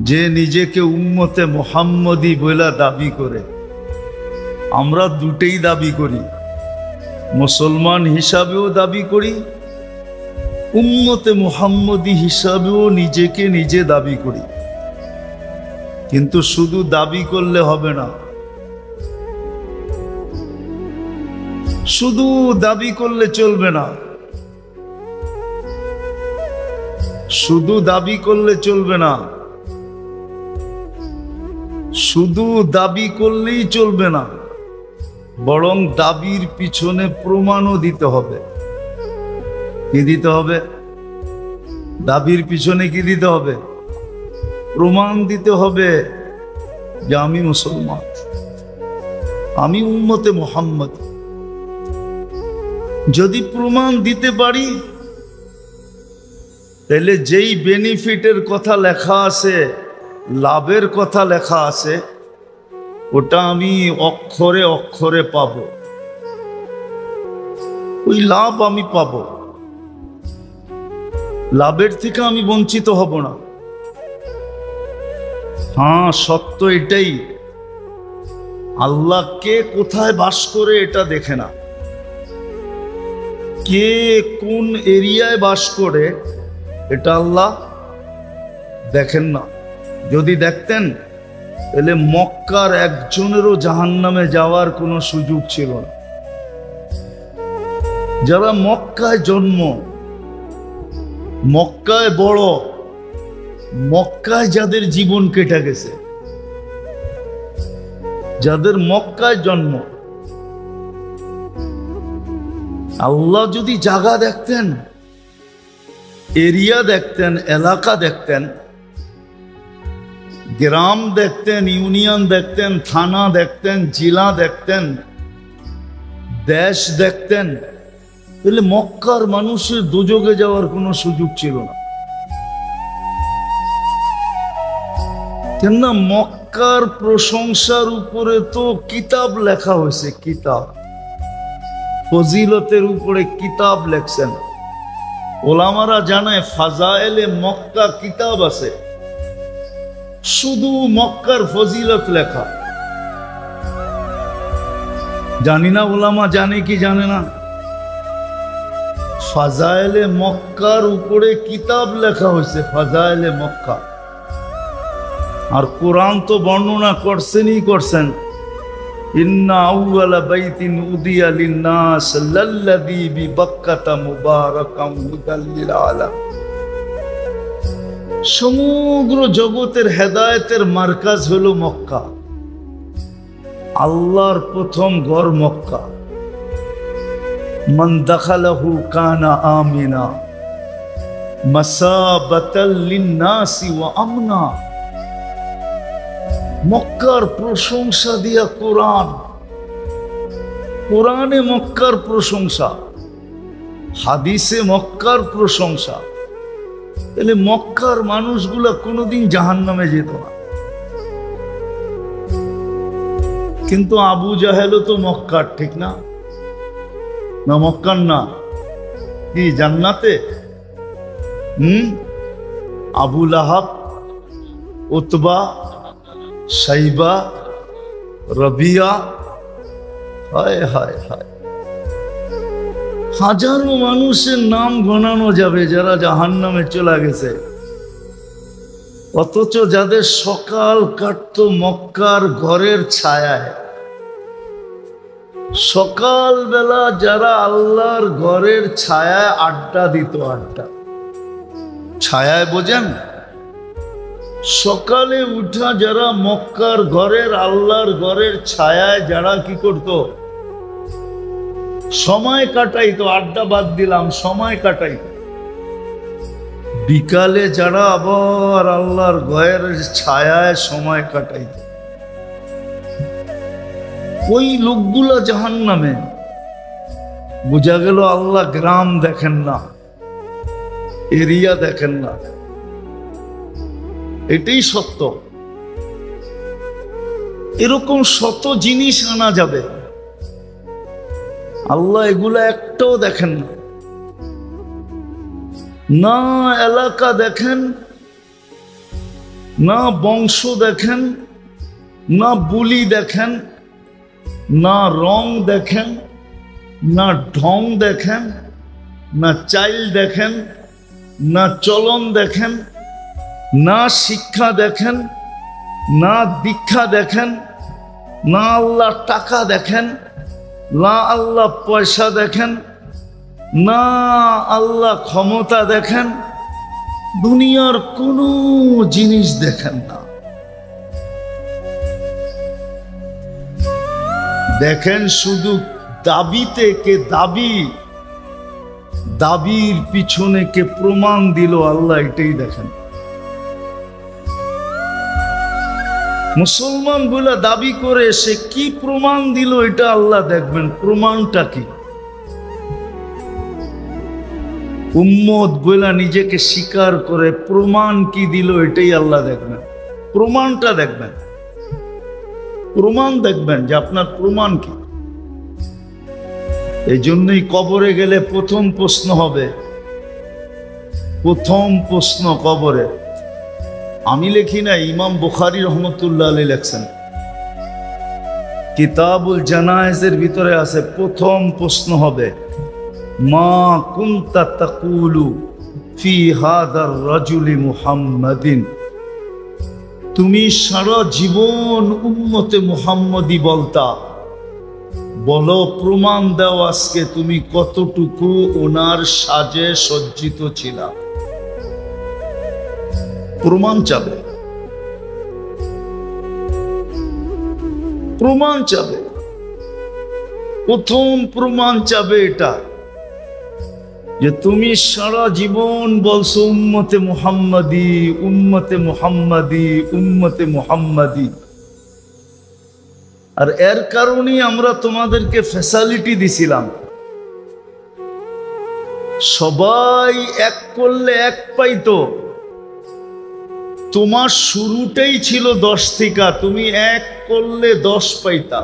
যে নিজেকে উম্মতে মুহাম্মদী বলে দাবি করে, আমরা দুটেই দাবি করি, মুসলমান হিসাবেও দাবি করি, উম্মতে মুহাম্মদী হিসাবেও নিজেকে নিজে দাবি করি। কিন্তু শুধু দাবি করলে হবে না, শুধু দাবি করলে চলবে না, শুধু দাবি করলে চলবে না, শুধু দাবি করলেই চলবে না, বরং দাবির পিছনে প্রমাণও দিতে হবে। কি দিতে হবে? দাবির পিছনে কি দিতে হবে? প্রমাণ দিতে হবে যে আমি মুসলমান, আমি উম্মতে মুহাম্মদ। যদি প্রমাণ দিতে পারি, তাহলে যেই বেনিফিটের কথা লেখা আছে, লাভের কথা লেখা আছে, ওটা আমি অক্ষরে অক্ষরে পাব, ওই লাভ আমি পাব, লাভের থেকে আমি বঞ্চিত হব না। হ্যাঁ, সত্য এটাই, আল্লাহ কে কোথায় বাস করে এটা দেখে না, কে কোন এরিয়ায় বাস করে এটা আল্লাহ দেখেন না। যদি দেখতেন তাহলে মক্কার একজনেরও জাহান্নামে যাওয়ার কোনো সুযোগ ছিল না। যারা মক্কায় জন্ম, মক্কায় বড়, মক্কায় যাদের জীবন কেটে গেছে, যাদের মক্কায় জন্ম, আল্লাহ যদি জায়গা দেখতেন, এরিয়া দেখতেন, এলাকা দেখতেন, গ্রাম দেখতেন, ইউনিয়ন দেখতেন, থানা দেখতেন, জেলা দেখতেন, দেশ দেখতেন, তাহলে মক্কার মানুষের দোজখে যাওয়ার কোনো সুযোগ ছিল না। কেননা মক্কার প্রশংসার উপরে তো কিতাব লেখা হয়েছে, কিতাব ফজিলতের উপরে কিতাব লেখছেন ওলামারা। জানায় ফাজায়েলে মক্কা কিতাব আছে, শুধু মক্কার ফজিলত লেখা। জানি না ওলামা জানে কি জানে না, ফাজায়েলে মক্কার উপরে কিতাব লেখা হয়েছে, ফাজায়েলে মক্কা। আর কোরআন তো বর্ণনা করছেনই করছেন, ইন্না আউয়ালা বাইতিন উদিয়া লিন্নাস লাল্লাযী বিবাক্কাতা মুবারাকাম হুদাল লিল আলাম। সমগ্র জগতের হেদায়েতের মার্কাজ হলো মক্কা, আল্লাহর প্রথম ঘর মক্কা। মান দাখালাহু কানা আমিনা মাসাবাতাল লিন্নাসি ওয়া আমনা। মক্কার প্রশংসা দিয়া কোরআন, কোরআনে মক্কার প্রশংসা, হাদিসে মক্কার প্রশংসা। তাহলে মক্কার মানুষগুলা কোনোদিন জাহান্নামে যেত না। কিন্তু আবু জাহেলও তো মক্কার, ঠিক না? না মক্কার না, কি জান্নাতে? আবু লাহাব, উতবা, সাইবা, রবিয়া, হায় হায় হায়, হাজারো মানুষের নাম গণানো যাবে যারা জাহান্নামে চলে গেছে। অথচ যাদের সকাল কাটতো মক্কার ঘরের ছায়ায়, সকাল বেলা যারা আল্লাহর ঘরের ছায়ায় আড্ডা দিত, আড্ডা ছায়ায় বোঝেন, সকালে উঠা যারা মক্কার ঘরের আল্লাহর ঘরের ছায়ায় যারা কি করত, সময় কাটাইতো, আড্ডা বাদ দিলাম, সময় কাটাইতো। বিকালে যারা আবার আল্লাহর ঘরের ছায়ায় সময় কাটাইতো, ওই লোকগুলা জাহান্নামে। বোঝা গেল আল্লাহ গ্রাম দেখেন না, এরিয়া দেখেন না, এটাই সত্য। এরকম শত জিনিস আনা যাবে, আল্লাহ এগুলা একটাও দেখেন না। না এলাকা দেখেন, না বংশ দেখেন, না বুলি দেখেন, না রং দেখেন, না ঢং দেখেন, না চাইল দেখেন, না চলন দেখেন, না শিক্ষা দেখেন, না দীক্ষা দেখেন, না আল্লাহ টাকা দেখেন, না আল্লাহ পয়সা দেখেন, না আল্লাহ ক্ষমতা দেখেন, দুনিয়ার কোনো জিনিস দেখেন না। দেখেন শুধু দাবিতে কে দাবি, দাবির পিছনে কে প্রমাণ দিল, আল্লাহ এটাই দেখেন। মুসলমান বলে দাবি করে সে কি প্রমাণ দিল, এটা আল্লাহ দেখবেন। প্রমাণটা কি? উম্মত বলে নিজেকে স্বীকার করে প্রমাণ কি দিল, এটাই আল্লাহ দেখবেন। প্রমাণটা দেখবেন, প্রমাণ দেখবেন যে আপনার প্রমাণ কি। এই জন্যই কবরে গেলে প্রথম প্রশ্ন হবে, প্রথম প্রশ্ন কবরে। আমি লিখি না, ইমাম বুখারী রহমতুল্লাহ আলাইহি লেখছেন, কিতাবুল জানায়েজের ভিতরে আছে, প্রথম প্রশ্ন হবে মা কুনতা তাকুলু ফি হাদার রাজুলি মুহাম্মাদিন। তুমি সারা জীবন উম্মতে মুহাম্মদি বলতা, বলো প্রমাণ দাও আজকে তুমি কতটুকু ওনার সাজে সজ্জিত ছিলা। প্রমাণ চাবে, প্রমাণ চাবে, প্রথম প্রমাণ চাবে এটা যে তুমি সারা জীবন বলছো উম্মতে মুহাম্মাদি, উম্মতে মুহাম্মাদি, উম্মতে মুহাম্মাদি। আর এর কারণেই আমরা তোমাদেরকে ফ্যাসিলিটি দিছিলাম, সবাই এক করলে এক পাইতো। তোমার শুরুটাই ছিল 10 থেকে, তুমি এক করলে 10 পাইতা।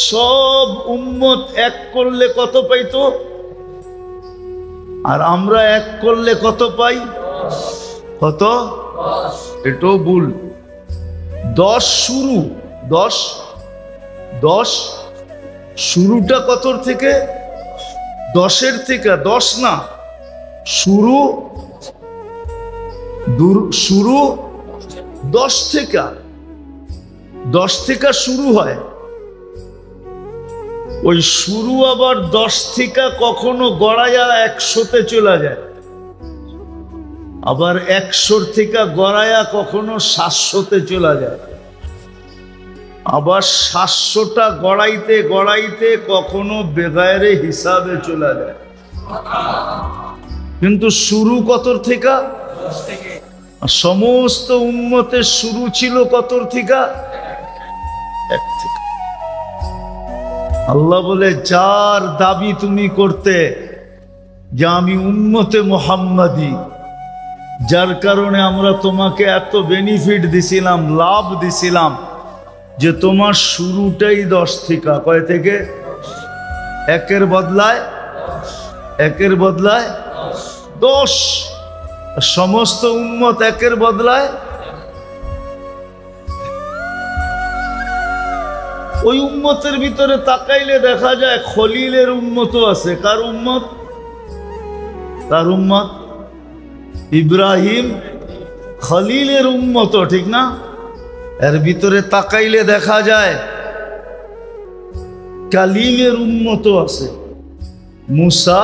সব উম্মত এক করলে কত পাইতো? আর আমরা এক করলে কত পাই? কত? এটাও ভুল। 10 শুরু, 10 শুরুটা কত থেকে? 10-এর থেকে। 10 না, শুরু 10 থেকে, 10 থেকে শুরু হয়। ওই শুরু আবার 10 থেকে কখনো গড়াইয়া 100-তে চলে যায়, আবার 100 থেকে গড়াইয়া কখনো 700-তে চলে যায়, আবার 700টা গড়াইতে গড়াইতে কখনো বেগায়রে হিসাবে চলে যায়। কিন্তু শুরু কত থেকে? সমস্ত উম্মতের শুরু ছিল কত থেকে? 1 থেকে। আল্লাহ বলে যার দাবি তুমি করতে যে আমি উম্মতে মুহাম্মাদি, যার কারণে আমরা তোমাকে এত বেনিফিট দিছিলাম, লাভ দিছিলাম, যে তোমার শুরুটাই 10 থেকে। কয় থেকে? একের বদলায় 10। সমস্ত উম্মত একের বদলায়। ওই উম্মতের ভিতরে তাকাইলে দেখা যায় খলিলের উম্মতও আছে। কার উম্মত? ইব্রাহিম খলিলের উম্মত, ঠিক না? এর ভিতরে তাকাইলে দেখা যায় কালিমের উম্মত আছে। মুসা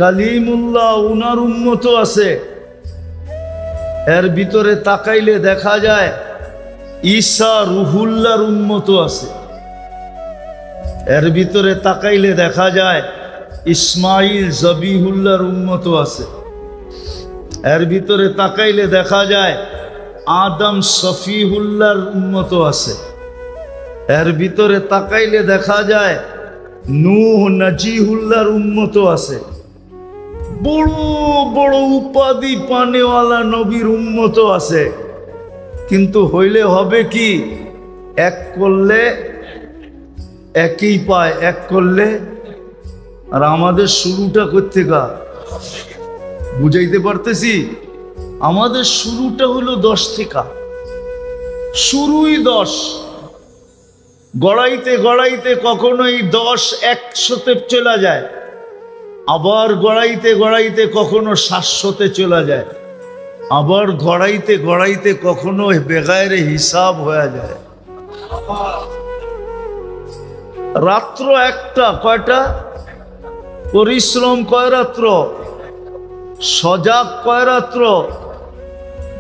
কালিমুল্লাহ, উনার উম্মত আছে। এর ভিতরে তাকাইলে দেখা যায় ঈসা রুহুল্লাহর উম্মত আছে। এর ভিতরে তাকাইলে দেখা যায় ইসমাইল জবিহুল্লাহর উম্মত আছে। এর ভিতরে তাকাইলে দেখা যায় আদম সফিহুল্লাহর উম্মত আছে। এর ভিতরে তাকাইলে দেখা যায় নূহ নজিহুল্লাহর উম্মত আছে। বড় বড় উপাধি পানেওয়ালা নবীর উম্মত আছে। কিন্তু হইলে হবে কি, এক করলে একই পায়, এক করলে। আর আমাদের শুরুটা করতে গা, বুঝাইতে পারতেছি? আমাদের শুরুটা হলো 10 থেকে। শুরুই 10। গড়াইতে গড়াইতে কখনো এই 10 100-তে চলে যায়, আবার গড়াইতে গড়াইতে কখনো 700-তে চলে যায়, আবার গড়াইতে গড়াইতে কখনো বেগায়ের হিসাব হয়ে যায়। রাত্র একটা, কয়টা? পরিশ্রম কয় রাত্র? সজাগ কয় রাত্র?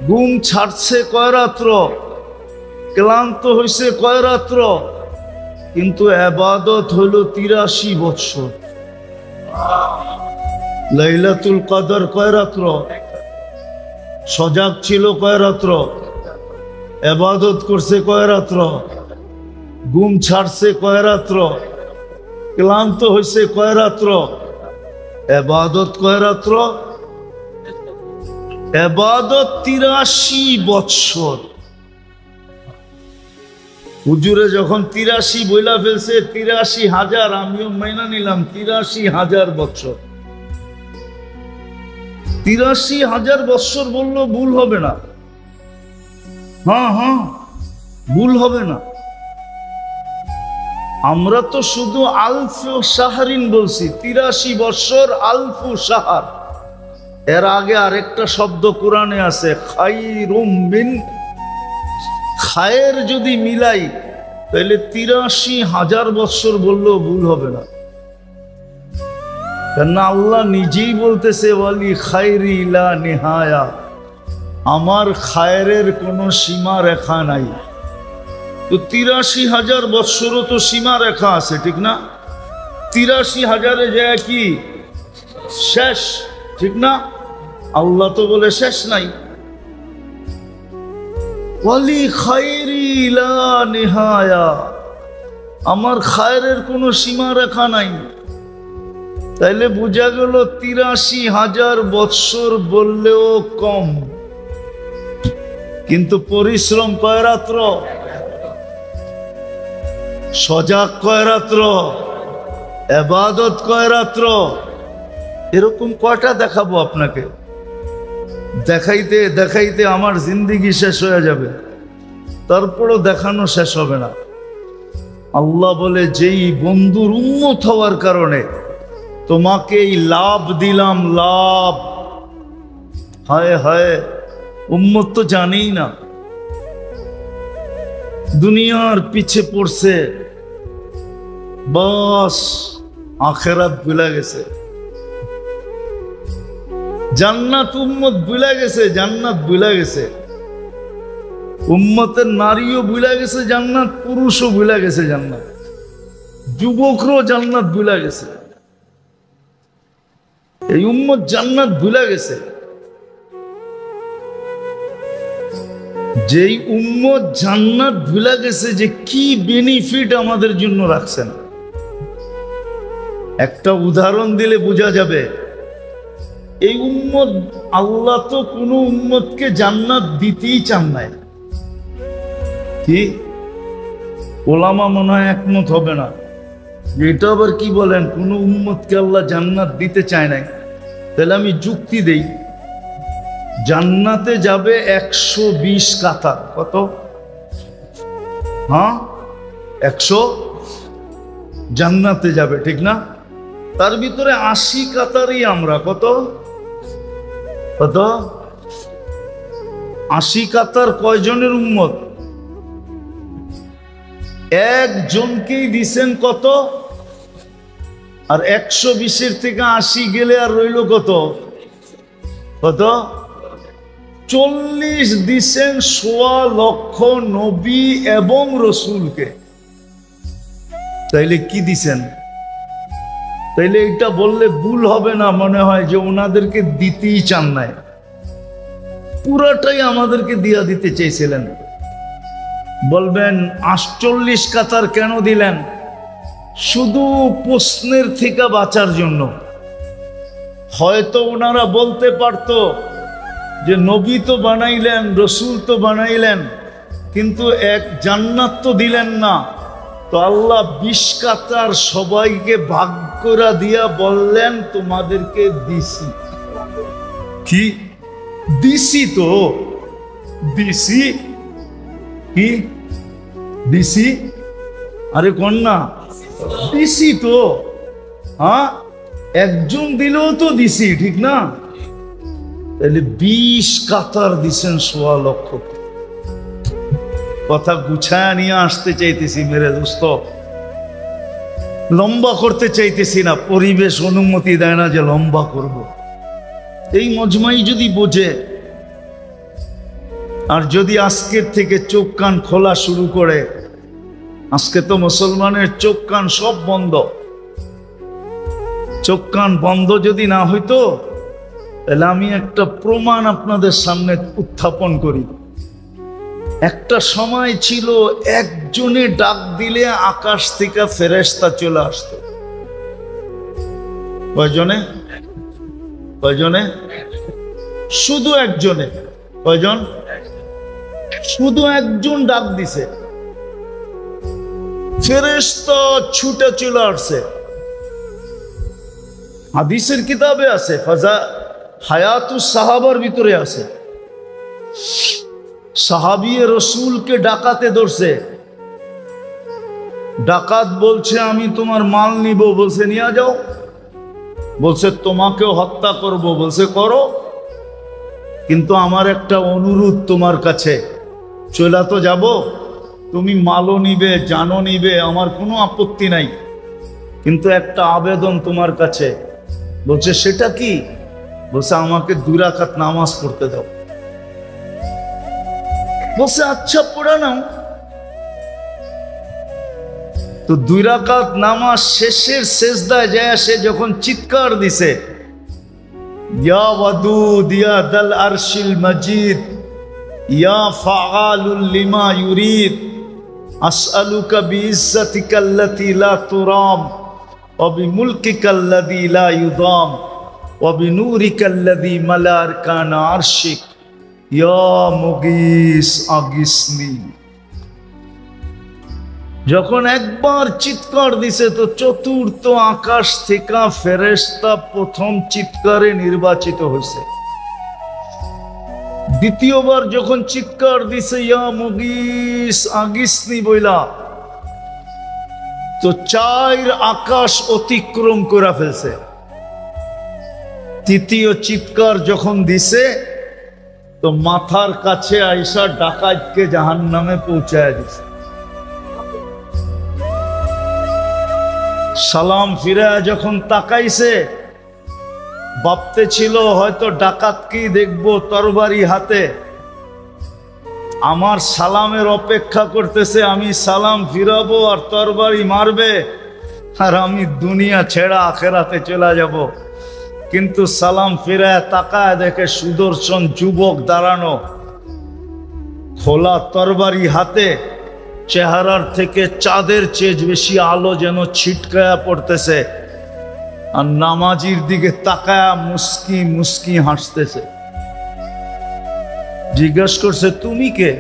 ঘুম ছাড়ছে কয় রাত্র? ক্লান্ত হইছে কয় রাত্র? কিন্তু ইবাদত হলো 83 বছর। লাইলাতুল কদর কয় রাত্র? সজাগ ছিল কয় রাত্র? ইবাদত করছে কয় রাত্র? ঘুম ছাড়ছে কয় রাত্র? ক্লান্ত হইছে কয় রাত্র? ইবাদত কয় রাত্র? ইবাদত 83 বছর। হুজুরে যখন 83 বইলা ফেলছে, 83,000, আমিও মাইনা নিলাম 83,000 বছর। 83,000 বছর বললো ভুল হবে না। হ্যাঁ, ভুল হবে না। আমরা তো শুধু আলফু শাহরিন বলছি, 83 বছর আলফু শাহর। এর আগে আরেকটা শব্দ কোরআনে আছে, খায়রুম মিন। খায়ের যদি মিলাই তাহলে 83,000 বছর বললেও ভুল হবে না। কেননা আল্লাহ নিজেই বলতেছে, ওয়ালি খায়রি লা নিহায়া, আমার খায়েরের কোনো সীমা রেখা নাই। তো 83,000 বৎসরও তো সীমা রেখা আছে, ঠিক না? 83,000-এ যায় কি শেষ, ঠিক না? আল্লাহ তো বলে শেষ নাই। ওয়ালি খায়রি লা নিহায়া, আমার খায়েরের কোনো সীমা রেখা নাই। তাইলে বোঝা গেল 83,000 বৎসর বললেও কম। কিন্তু পরিশ্রম কয় রাত্র? সজাগ কয় রাত্র? ইবাদত কয় রাত্র? এরকম কয়টা দেখাবো আপনাকে? দেখাইতে দেখাইতে আমার জিন্দেগি শেষ হয়ে যাবে, তারপরও দেখানো শেষ হবে না। আল্লাহ বলে, যেই বন্ধুর উম্মত হওয়ার কারণে তোমাকে এই লাভ দিলাম, লাভ। হায় হায়, উম্মত তো জানেই না, দুনিয়ার পিছে পড়ছে, বাস আখেরাত ভুলে গেছে। জান্নাত উম্মত ভুলে গেছে, জান্নাত ভুলে গেছে। উম্মতের নারীও ভুলে গেছে জান্নাত, পুরুষও ভুলে গেছে জান্নাত, যুবকরও জান্নাত ভুলে গেছে। এই উম্মত জান্নাত ভুলে গেছে। যেই উম্মত জান্নাত ভুলে গেছে, যে কি বেনিফিট আমাদের জন্য রাখছেন। একটা উদাহরণ দিলে বোঝা যাবে। এই উম্মত, আল্লাহ তো কোনো উম্মতকে জান্নাত দিতেই চান নাই। কি ওলামা মনে হয় একমত হবে না, এটা আবার কি বলেন, কোন উম্মতকে আল্লাহ জান্নাত দিতে চায় নাই। তাহলে আমি যুক্তি দেই, জান্নাতে যাবে 120 কাতার। কত? হ্যাঁ 100 জান্নাতে যাবে, ঠিক না? তার ভিতরে 80 কাতারই আমরা। কত কত? 80 কাতার কয়জনের উম্মত? একজনকেই দিছেন কত? আর 120-এর থেকে 80 গেলে আর রইল কত? কত? 40 দিছেন 1.25 লক্ষ নবী এবং রসুলকে। তাইলে কি দিছেন? তাইলে এটা বললে ভুল হবে না, মনে হয় যে ওনাদেরকে দিতেই চান নাই, পুরাটাই আমাদেরকে দিয়া দিতে চেয়েছিলেন। বলবেন 48 কাতার কেন দিলেন? শুধু প্রশ্নের থেকে বাঁচার জন্য। হয়তো ওনারা বলতে পারতো যে নবী তো বানাইলেন, রসুল তো বানাইলেন, কিন্তু এক জান্নাত তো দিলেন না। তো আল্লাহ 20 কাতার সবাইকে ভাগ করে দিয়া বললেন তোমাদেরকে দিছি। কি দিছি? তো দিছি। কি দিছি? আরে কন্যা দিছি তো। হ্যাঁ একজন দিলেও তো দিছি, ঠিক না? তাহলে 20 কাতার দিছেন 1.25 লক্ষ। কথা গুছায় নিয়ে আসতে চাইতেছি মেরে দোস্ত, লম্বা করতে চাইতেছি না, পরিবেশ অনুমতি দেয় না যে লম্বা করব। এই মজমাই যদি বোঝে, আর যদি আজকের থেকে চোখ কান খোলা শুরু করে, আজকে তো মুসলমানের চোখ কান সব বন্ধ। চোখ কান বন্ধ যদি না হইতো, তাহলে আমি একটা প্রমাণ আপনাদের সামনে উত্থাপন করি। একটা সময় ছিল একজনে ডাক দিলে আকাশ থেকে ফেরেশতা চলে আসতো। কয়জনে? কয়জনে? শুধু একজনে। কয়জন? শুধু একজন ডাক দিছে, ফেরেশতা ছুটে চলে আসছে। হাদিসের কিতাবে আছে, ফাজা হায়াতুস সাহাবার ভিতরে আছে। সাহাবিয়ে রসুলকে ডাকাতে ধরছে। ডাকাত বলছে আমি তোমার মাল নিব, বলছে নিয়ে যাও। বলছে তোমাকেও হত্যা করব, বলছে করো, কিন্তু আমার একটা অনুরোধ তোমার কাছে। চলা তো যাব, তুমি মালও নিবে, জানো নিবে, আমার কোনো আপত্তি নাই, কিন্তু একটা আবেদন তোমার কাছে। বলছে সেটা কি? বলছে আমাকে 2 রাকাত নামাজ পড়তে দাও। বলছে আচ্ছা পড়া নাও। তো 2 রাকাত নামাজ শেষের সেজদায় যায় সে যখন চিৎকার দিছে, ইয়া ওয়াদুদ ইয়া দাল আরশিল মাজিদ ইয়া ফাআলুল লিমা ইউরিদ আসআলুকা বিইজ্জাতিকা আল্লাতী লা তুরাম ওয়া বিমুলকিকা আল্লাযী লা ইউদাম ওয়া বিনূরিকা আল্লাযী মালা আরকানা আরশিক ইয়া মুগীস আগিসনি। যখন একবার চিৎকার দিছে তো চতুর্থ আকাশ থেকে ফেরেশতা প্রথম চিৎকারে নির্বাচিত হয়েছে। দ্বিতীয়বার যখন চিৎকার দিছে ইয়া মুগীস আগিসনি বইলা, তো 4 আকাশ অতিক্রম করে ফেলছে। তৃতীয় চিৎকার যখন দিছে তো মাথার কাছে আইসা ডাকাতকে জাহান্নামে পৌঁছায় দিছে। সালাম ফিরে যখন তাকাইছে, ভাবতে ছিল হয়তো ডাকাতকেই দেখবো তরবারি হাতে, আমার সালামের অপেক্ষা করতেছে, আমি সালাম ফিরাবো আর তরবারি মারবে আর আমি দুনিয়া ছেড়া আখেরাতে চলে যাব। কিন্তু সালাম ফিরায় তাকায় দেখে সুদর্শন যুবক দাঁড়ানো, খোলা তরবারি হাতে, চেহারার থেকে চাঁদের চেয়ে বেশি আলো যেন ছিটকায়া পড়তেছে। আর নামাজির দিকে তাকায়া মুস্কি মুস্কি হাসতেছে। জিজ্ঞাসা করছে তুমি কে?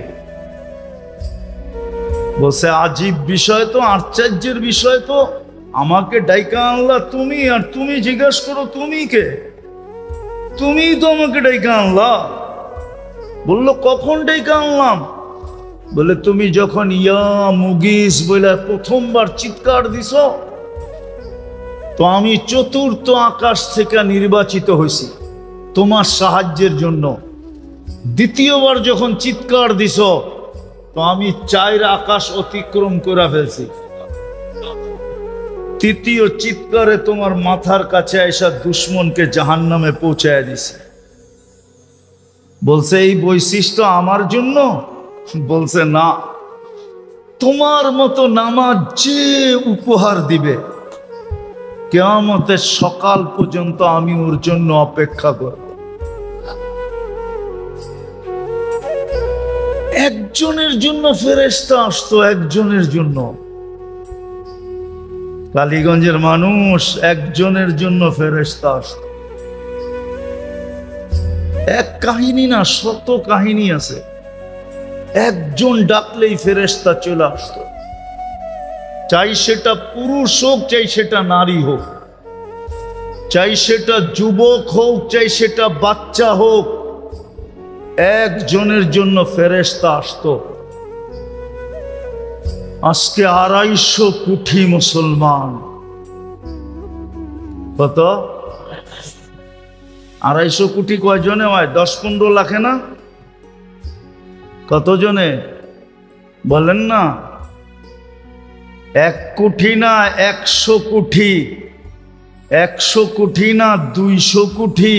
বলছে আজীব বিষয় তো, আশ্চর্যের বিষয় তো, আমাকে ডাইকা আনলা তুমি, আর তুমি জিজ্ঞাসা করো তুমি কে? তুমি তো আমাকে ডাইকা আনলা। বললো কখন ডাইকা আনলাম? বলে তুমি যখন ইয়া মুগিস বলে প্রথমবার চিৎকার দিছ, তো আমি চতুর্থ আকাশ থেকে নির্বাচিত হয়েছি তোমার সাহায্যের জন্য। দ্বিতীয়বার যখন চিৎকার দিছ, তো আমি 4 আকাশ অতিক্রম করে ফেলছি। তৃতীয় চিৎকারে তোমার মাথার কাছে এসে দুশ্মনকে জাহান্নামে পৌঁছায় দিছে। বলছে এই বৈশিষ্ট্য আমার জন্য? বলছে না, তোমার মতো নামাজ যে উপহার দিবে কিয়ামতের সকাল পর্যন্ত আমি ওর জন্য অপেক্ষা করব। একজনের জন্য ফেরেশতা আসতো, একজনের জন্য। কালীগঞ্জের মানুষ, একজনের জন্য ফেরেশতা আসতো। এক কাহিনী না, শত কাহিনী আছে। একজন ডাকলেই ফেরেশতা চলে আসতো, চাই সেটা পুরুষ হোক, চাই সেটা নারী হোক, চাই সেটা যুবক হোক, চাই সেটা বাচ্চা হোক, একজনের জন্য ফেরেশতা আসতো। আজকে 250 কোটি মুসলমান। কত? 250 কোটি কয়জনে হয়? 10-15 লাখে না? কত জনে বলেন না? 1 কোটি না 100 কোটি, 100 কোটি না 200 কোটি,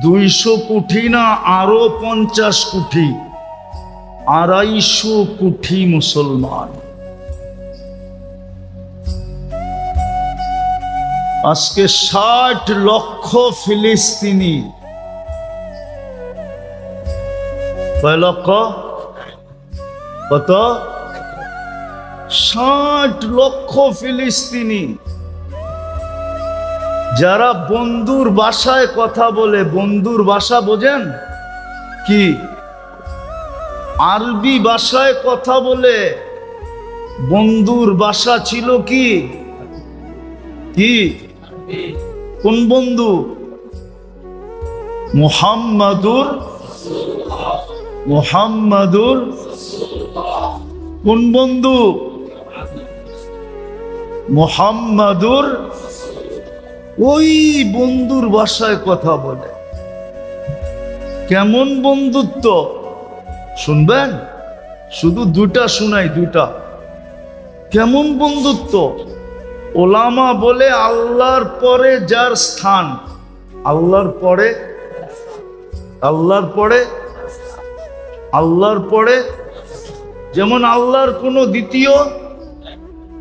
200 কোটি না আরো 50 কোটি, 250 কোটি মুসলমান। আজকে 60 লক্ষ ফিলিস্তিনি। কয় লক্ষ? কত? 60 লক্ষ ফিলিস্তিনি, যারা বন্ধুর ভাষায় কথা বলে। বন্ধুর ভাষা বোঝেন কি? আরবি ভাষায় কথা বলে। বন্ধুর ভাষা ছিল কি? কি? কোন বন্ধু? মুহাম্মাদুর। মুহাম্মাদুর কোন বন্ধু? মুহাম্মাদুর। ওই বন্ধুর ভাষায় কথা বলে। কেমন বন্ধুত্ব শুনবেন? শুধু 2টা শুনাই, 2টা। কেমন বন্ধুত্ব? ওলামা বলে আল্লাহর পরে যার স্থান, আল্লাহর পরে, আল্লাহর পরে, আল্লাহর পরে, যেমন আল্লাহর কোনো দ্বিতীয়,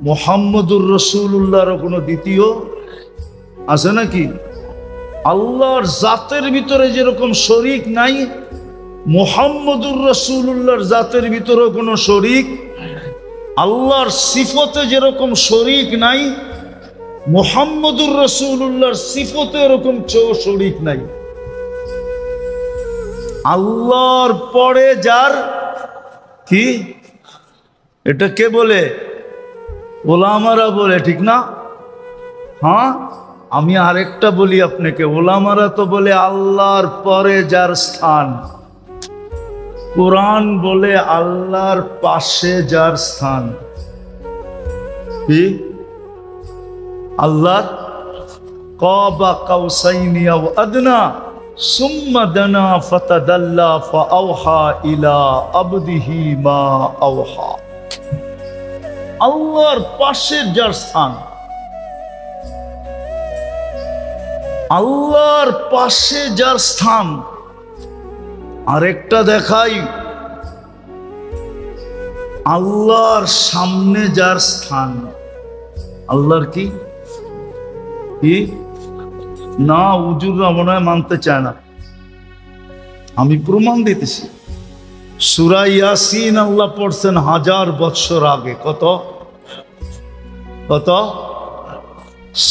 মুহাম্মদুর রাসূলুল্লাহর কোনো দ্বিতীয় আছে নাকি? আল্লাহর জাতের ভিতরে যেরকম শরীক নাই, মুহাম্মদুর রাসূলুল্লাহর জাতের ভিতরে কোনো শরীক। আল্লাহর সিফতে যেরকম শরীক নাই, মুহাম্মদুর রাসূলুল্লাহর সিফতে এরকম শরীক নাই। আল্লাহর পরে যার কি, এটা কে বলে? ওলামারা বলে, ঠিক না? হ্যাঁ, আমি আরেকটা বলি আপনাকে। ওলামারা তো বলে আল্লাহর পরে যার স্থান। কোরআন বলে আল্লাহর পাশে যার স্থান। কি? আল্লাহ কাবা কাউসাইনি আও আদনা সুম্মা দানা ফাতাদাল্লা ফাআওহা ইলা আবদিহি মা আওহা। আল্লাহর পাশে যার স্থান, আল্লাহর পাশে যার স্থান। আরেকটা দেখাই, আল্লাহর সামনে যার স্থান। আল্লাহর কি কি না, হুজুররা মনে হয় মানতে চায় না। আমি প্রমাণ দিতেছি। সূরা ইয়াসিন আল্লাহ পড়ছেন 1000 বছর আগে। কত? কত?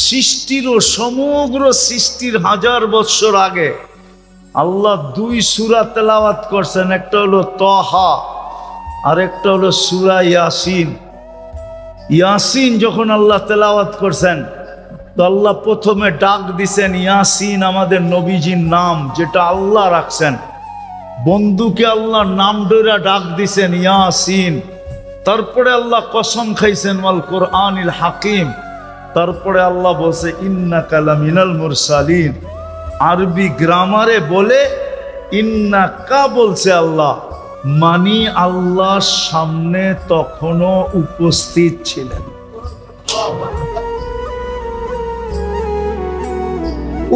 সৃষ্টিরও সমগ্র সৃষ্টির 1000 বছর আগে আল্লাহ 2 সূরা তেলাওয়াত করছেন, একটা হলো তাহা আর একটা হলো সূরা ইয়াসিন। ইয়াসিন যখন আল্লাহ তেলাওয়াত করছেন তো আল্লাহ প্রথমে ডাক দিছেন ইয়াসিন, আমাদের নবীজির নাম যেটা আল্লাহ রাখছেন। বন্ধুকে আল্লাহর নাম ধরে ডাক দিছেন ইয়াসিন। তারপরে আল্লাহ কসম খাইছেন ওয়াল কোরআনিল হাকিম। তারপরে আল্লাহ বলছে ইন্নাকা লামিনাল মুরসালিন। আরবি গ্রামারে বলে ইন্নাকা বলছে আল্লাহ, মানি আল্লাহর সামনে তখনও উপস্থিত ছিলেন।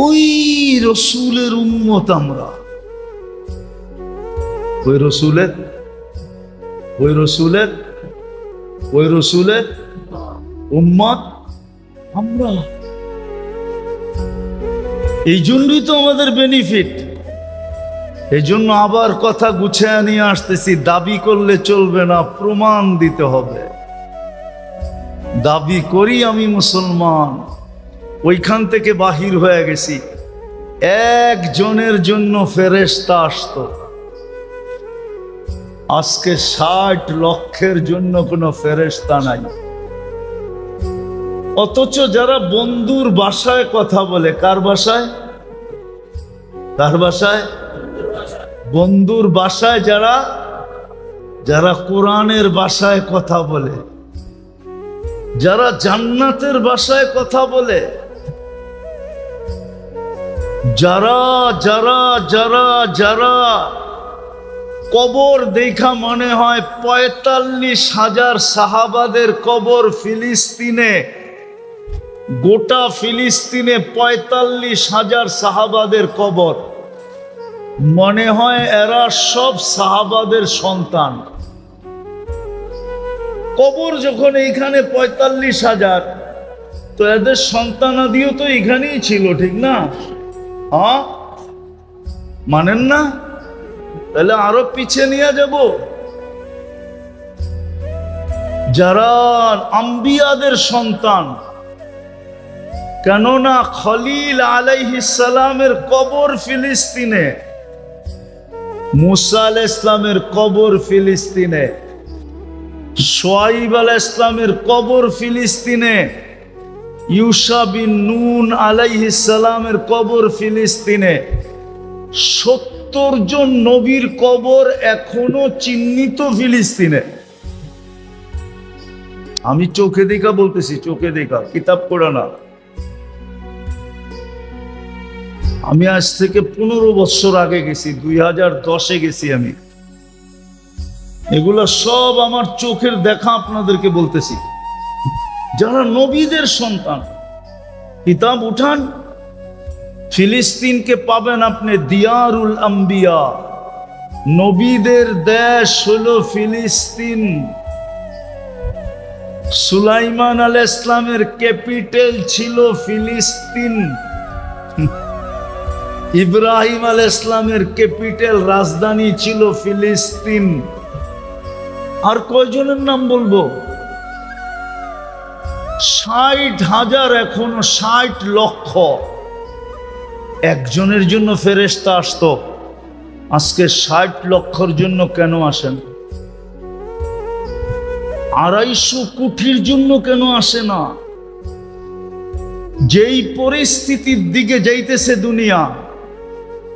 ওই রসুলের উম্মত আমরা, ওই রসুলের উম্মত আমরা। এই জন্যই তো আমাদের বেনিফিট। এই জন্য আবার কথা গুছিয়ে নিয়ে আসতেছি, দাবি করলে চলবে না, প্রমাণ দিতে হবে। দাবি করি আমি মুসলমান, ওইখান থেকে বাহির হয়ে গেছি। একজনের জন্য ফেরেশতা আসতো, আজকে 60 লক্ষের জন্য কোনো ফেরেশতা নাই। অথচ যারা বন্ধুর ভাষায় কথা বলে, কার ভাষায়? বন্ধুর ভাষায় যারা কোরআনের ভাষায় কথা বলে, যারা জান্নাতের ভাষায় কথা বলে, যারা কবর দেখা মনে হয় 45,000 সাহাবাদের কবর ফিলিস্তিনে, গোটা ফিলিস্তিনে 45,000 সাহাবাদের কবর, মনে হয় এরা সব সাহাবাদের সন্তান। কবর যখন এইখানে 45,000, তো এদের সন্তানাদিও তো এখানেই ছিল, ঠিক না? হ্যাঁ, মানেন না? তাহলে আরো পিছিয়ে নিয়ে যাব। যারা আম্বিয়াদের সন্তান, কেননা খলিল আলাইহিস সালামের কবর ফিলিস্তিনে, মুসা আলাইহিস সালামের কবর ফিলিস্তিনে, শুআইব আলাইহিস সালামের কবর ফিলিস্তিনে, ইউসা বিন নুন আলাইহিস সালামের কবর ফিলিস্তিনে। 70 জন নবীর কবর এখনো চিহ্নিত ফিলিস্তিনে। আমি চোখে দেখা বলতেছি, চোখে দেখা, কিতাব পড়া না। আমি আজ থেকে 15 বছর আগে গেছি, 2010-এ গেছি আমি। এগুলো সব আমার চোখের দেখা, আপনাদেরকে বলতেছি। যারা নবীদের সন্তান, কিতাব উঠান, ফিলিস্তিনকে পাবেন আপনি দিয়ারুল আম্বিয়া, নবীদের দেশ হলো ফিলিস্তিন। সুলাইমান আলাইহিস সালামের ক্যাপিটাল ছিল ফিলিস্তিন। ইব্রাহিম আলাইহিস সালামের ক্যাপিটাল, রাজধানী ছিল ফিলিস্তিন। আর কয়জনের নাম বলবো? 60,000, এখনো 60 লক্ষ। একজনের জন্য ফেরেশতা আসতো, আজকে 60 লক্ষর জন্য কেন আসেন? 250 কোটির জন্য কেন আসে না? যেই পরিস্থিতির দিকে যাইতেছে দুনিয়া,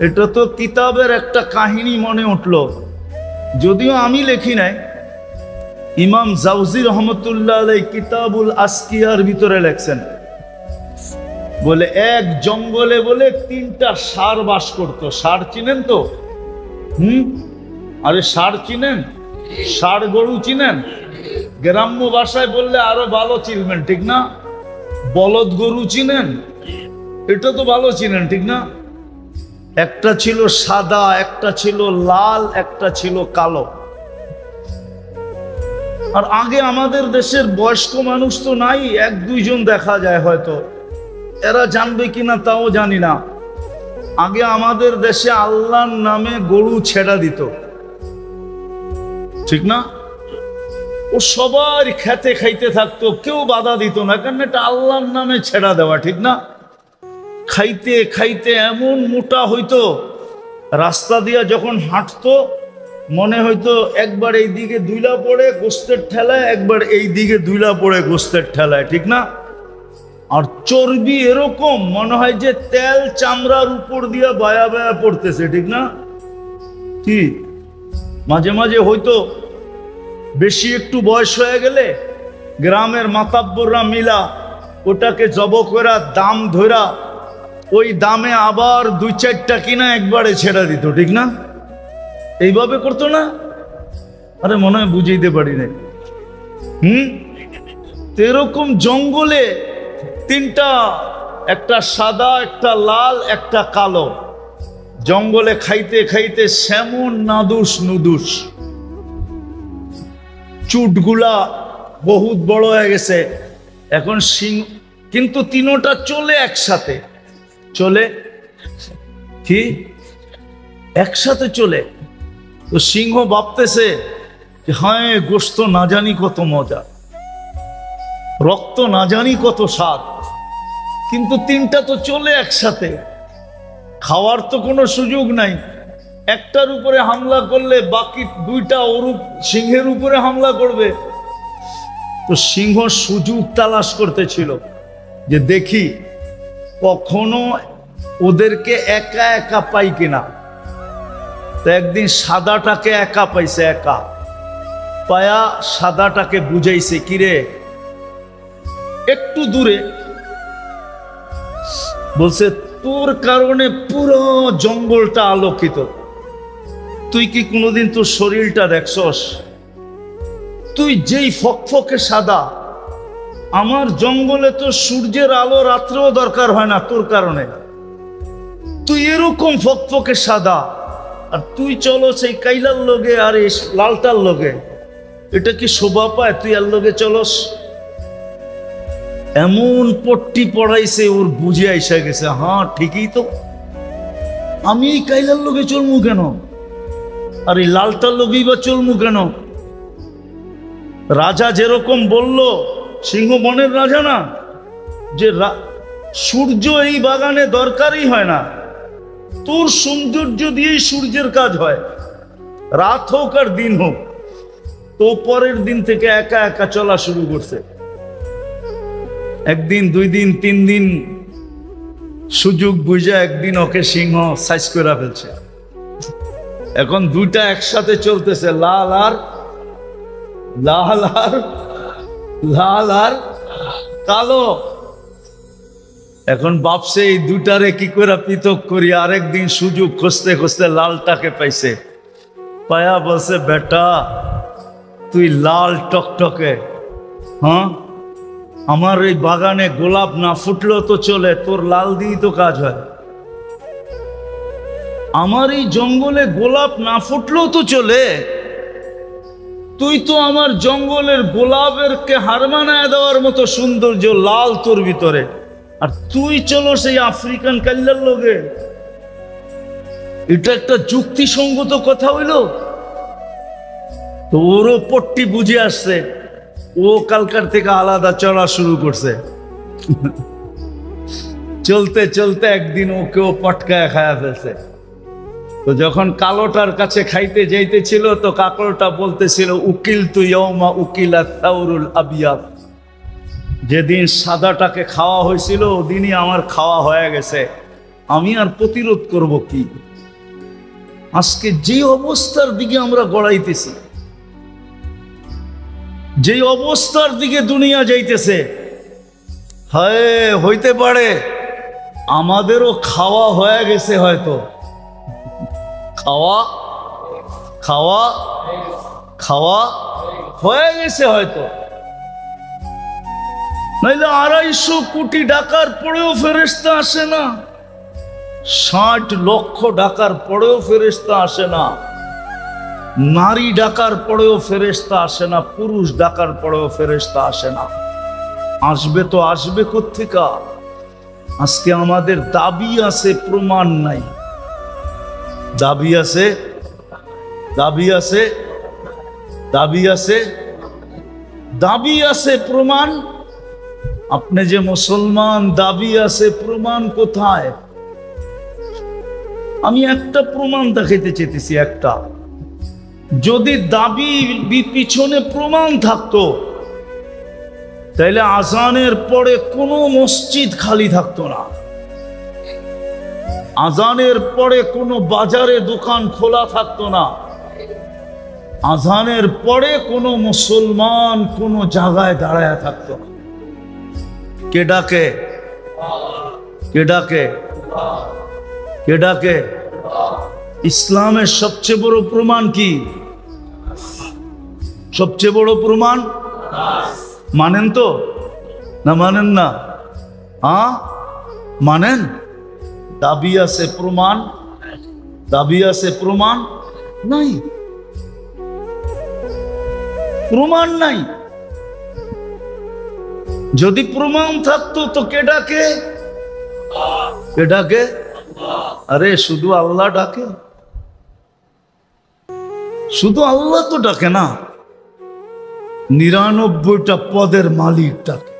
এটা তো কিতাবের একটা কাহিনী মনে উঠলো, যদিও আমি লিখি নাই। ইমাম জাউজি রহমতুল্লাহ আলাইহি কিতাবুল আসকিয়ার ভিতরে লেখছেন, বলে এক জঙ্গলে বলে 3টা ষাঁড় বাস করতো। ষাঁড় চিনেন তো? আরে ষাঁড় চিনেন? ষাঁড় গরু চিনেন? গ্রাম্য ভাষায় বললে আরো ভালো চিনবেন, ঠিক না? বলদ গরু চিনেন? এটা তো ভালো চিনেন, ঠিক না? একটা ছিল সাদা, একটা ছিল লাল, একটা ছিল কালো। আর আগে আমাদের দেশের বয়স্ক মানুষ তো নাই, 1-2 জন দেখা যায় হয়তো, এরা জানবে কিনা তাও জানি না। আগে আমাদের দেশে আল্লাহর নামে গরু ছেড়া দিত, ঠিক না? ও সবার খেতে খাইতে থাকতো, কেউ বাধা দিত না, কারণ এটা আল্লাহর নামে ছেড়া দেওয়া, ঠিক না? খাইতে খাইতে এমন মোটা হইতো, রাস্তা দিয়া যখন হাঁটতো মনে হইতো একবার এই দিকে দুইলা পড়ে গোস্তের ঠেলায়, একবার এই দিকে দুইলা পড়ে গোস্তের ঠেলায়, ঠিক না? আর চর্বি এরকম মনে হয় যে তেল চামড়ার উপর দিয়া বায়া বায়া পড়তেছে, ঠিক না? কি মাঝে মাঝে হয়তো বেশি একটু বয়স হয়ে গেলে গ্রামের মাতাব্বররা মিলা ওটাকে জব করা দাম ধরা ওই দামে আবার 2-4টা কিনা একবারে ছেড়ে দিত, ঠিক না? এইভাবে করতো না? আরে মনে হয় বুঝাইতে পারি না। এরকম জঙ্গলে 3টা, একটা সাদা, একটা লাল, একটা কালো, জঙ্গলে খাইতে খাইতে সেমন নাদুস নুদুস, চুটগুলা বহুত বড় হয়ে গেছে এখন সিংহ, কিন্তু 3টা চলে একসাথে, চলে কি একসাথে চলে। তো সিংহ ভাবতেছে যে হ্যাঁ গোশত না জানি কত মজা, রক্ত না জানি কত স্বাদ, কিন্তু 3টা তো চলে একসাথে, খাওয়ার তো কোনো সুযোগ নাই। একটার উপরে হামলা করলে বাকি 2টা ওরূপ সিংহের উপরে হামলা করবে। তো সিংহ সুযোগ তালাশ করতেছিল যে দেখি কখনো ওদেরকে একা একা পাই কিনা। তো একদিন সাদাটাকে একা পাইছে, একা পায়া সাদাটাকে বুঝাইছে, কিরে একটু দূরে, বলছে তোর কারণে পুরো জঙ্গলটা আলোকিত, তুই কি কোনোদিন তোর শরীরটা দেখছস? তুই যেই ফকফকে সাদা, আমার জঙ্গলে তো সূর্যের আলো রাত্রেও দরকার হয় না তোর কারণে, তুই এরকম ফকফকে সাদা, আর তুই চলো সেই কাইলার লগে আর এই লালটার লগে, এটা কি শোভা পায়? তুই আর লগে চলস? এমন পট্টি পড়াইছে ওর বুঝে আইসা গেছে, হ্যাঁ ঠিকই তো, আমি এই কাইলার লগে চলমু কেন, আর এই লালটার লগেই বা চলমু কেন? রাজা যেরকম বলল, সিংহ বনের রাজা না, যে সূর্য এই বাগানে দরকারই হয় না, তোর সৌন্দর্য দিয়েই সূর্যের কাজ হয়, রাত হোক আর দিন হোক। তো পরের দিন থেকে একা একা চলা শুরু করছে। 1 দিন 2 দিন 3 দিন সুযোগ বুঝা একদিন ওকে সিংহ সাইজ করে ফেলছে। এখন 2টা একসাথে চলতেছে, লাল আর লাল আর লাল আর কালো। এখন ভাবছে এই 2টারে কি করে পৃথক করি। আরেকদিন সুযোগ খুঁজতে খুঁজতে লালটাকে পাইছে, পায়া বলছে বেটা তুই লাল টকটকে, হ্যাঁ আমার এই বাগানে গোলাপ না ফুটলেও তো চলে, তোর লাল দিয়েই তো কাজ হয়। আমার এই জঙ্গলে গোলাপ না ফুটলেও তো চলে, তুই তো আমার জঙ্গলের গোলাপের কে হার মানায় দেওয়ার মতো সৌন্দর্য লাল তোর ভিতরে, আর তুই চলো সেই আফ্রিকান কাল্লার লগে। এটা একটা যুক্তিসঙ্গত কথা হইল? তো ওরও পট্টি বুঝে আসছে, ও কালকার থেকে আলাদা চলা শুরু করছে। চলতে চলতে একদিন ওকেও পটকায় খায়া ফেলছে। তো যখন কালোটার কাছে খাইতে যাইতেছিল, তো কাকলটা বলতেছিল উকিল তুই ইয়ৌমা উকিলা তাউরুল আবিয়াদ, যেদিন সাদাটাকে খাওয়া হয়েছিল ওদিনই আমার খাওয়া হয়ে গেছে, আমি আর প্রতিরোধ করব কি? আজকে যে অবস্থার দিকে আমরা গড়াইতেছি, যে অবস্থার দিকে দুনিয়া যাইতেছে, হায় হইতে পারে আমাদেরও খাওয়া হয়ে গেছে, হয়তো খাওয়া খাওয়া খাওয়া হয়ে গেছে হয়তো। নাইলে 250 কোটি ডাকার পরেও ফেরেশতা আসে না, 60 লক্ষ ডাকার পরেও ফেরেশতা আসে না, নারী ডাকার পরেও ফেরেশতা আসে না, পুরুষ ডাকার পরেও ফেরেশতা আসে না। আসবে তো আসবে কোত্থেকে? আজকে আমাদের দাবি আছে, প্রমাণ নাই। দাবি আছে, দাবি আছে, দাবি আছে, দাবি আছে প্রমাণ, আপনি যে মুসলমান দাবি আছে প্রমাণ কোথায়? আমি একটা প্রমাণ দেখাইতে চেয়েছি, একটা। যদি দাবি পিছনে প্রমাণ থাকতো তাইলে আজানের পরে কোনো মসজিদ খালি থাকতো না, আজানের পরে কোনো বাজারে দোকান খোলা থাকতো না, আজানের পরে কোনো মুসলমান কোনো জায়গায় দাঁড়ায় থাকতো না। কে ডাকে? কে ডাকে? কে ডাকে? ইসলামের সবচেয়ে বড় প্রমাণ কি? সবচেয়ে বড় প্রমাণ মানেন তো না মানেন না? হ্যাঁ মানেন? দাবি আছে প্রমাণ, দাবি আছে প্রমাণ নাই, প্রমাণ নাই। যদি প্রমাণ থাকতো তো কে ডাকে? কে ডাকে? আরে শুধু আল্লাহ ডাকে, শুধু আল্লাহ তো ডাকে না, ৯৯টা পদের মালিক ডাকে,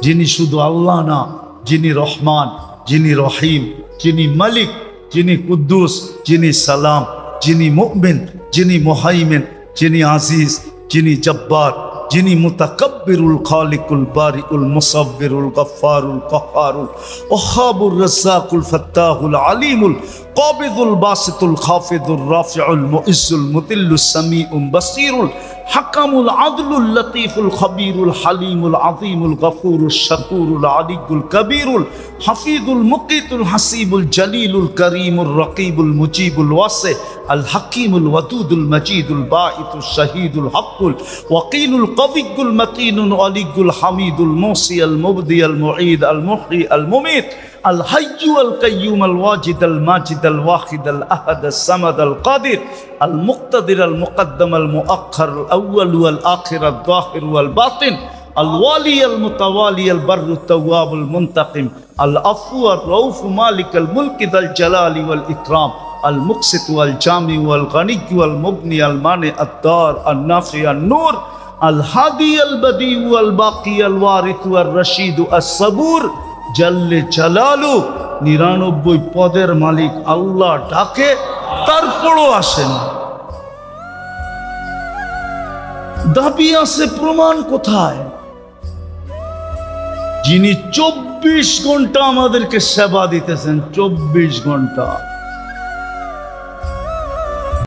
যিনি শুধু আল্লাহ না, যিনি রহমান, যিনি রহিম, যিনি মালিক, যিনি কুদ্দুস, যিনি সালাম, যিনি মুমিন, যিনি মুহাইমিন, যিনি আজিজ, যিনি জব্বার, যিনি মুতাকাব্বিরুল খালিকুল বারিউল মুসাব্বিরুল গফফারুল কাহ্হারুল ওয়াহাবুর রাজ্জাকুল ফাত্তাহুল আলিমুল কাবিদুল বাসিতুল খাফিদুর রাফিউল মুইজ্জুল মুতিল্লুস সামিউল বাসীরুল হাকামুল আদলুল লতীফুল খবীরুল হালিমুল আযীমুল গফুরুশ শাকুরুল আলিয়ুল কবীরুল হাফিজুল মুকিতুল হাসিবুল জলিলুল করিমুর রকিবুল মুজিবুল ওয়াসি আল হাকিমুল ওয়াদুদুল মজিদুল বাঈতুশ শাহীদুল হকুল ওয়াকিলুল কবিয়ুল মতিনুল আলিয়ুল হামিদুল মুসি আল মুবদি আল মুঈদ আল মুহয়ি আল মুমীত الحي القيوم الواجد الماجد الواحد الأحد الصمد القادر المقتدر المقدم المؤخر الأول والآخر الظاهر والباطن الوالي المتوالي البر التواب المنتقم العفو الرؤوف مالك الملك ذا الجلال والإكرام المقسط والجامع والغني والمغني المانع الدار النافع النور الهادي البديع والباقي الوارث والرشيد الصبور জাল্লে জালালু ৯৯ পদের মালিক আল্লাহ ডাকে, তারপরও আসেন। দাবি আছে প্রমাণ কোথায়? যিনি ২৪ ঘন্টা আমাদেরকে সেবা দিতেছেন, ২৪ ঘন্টা।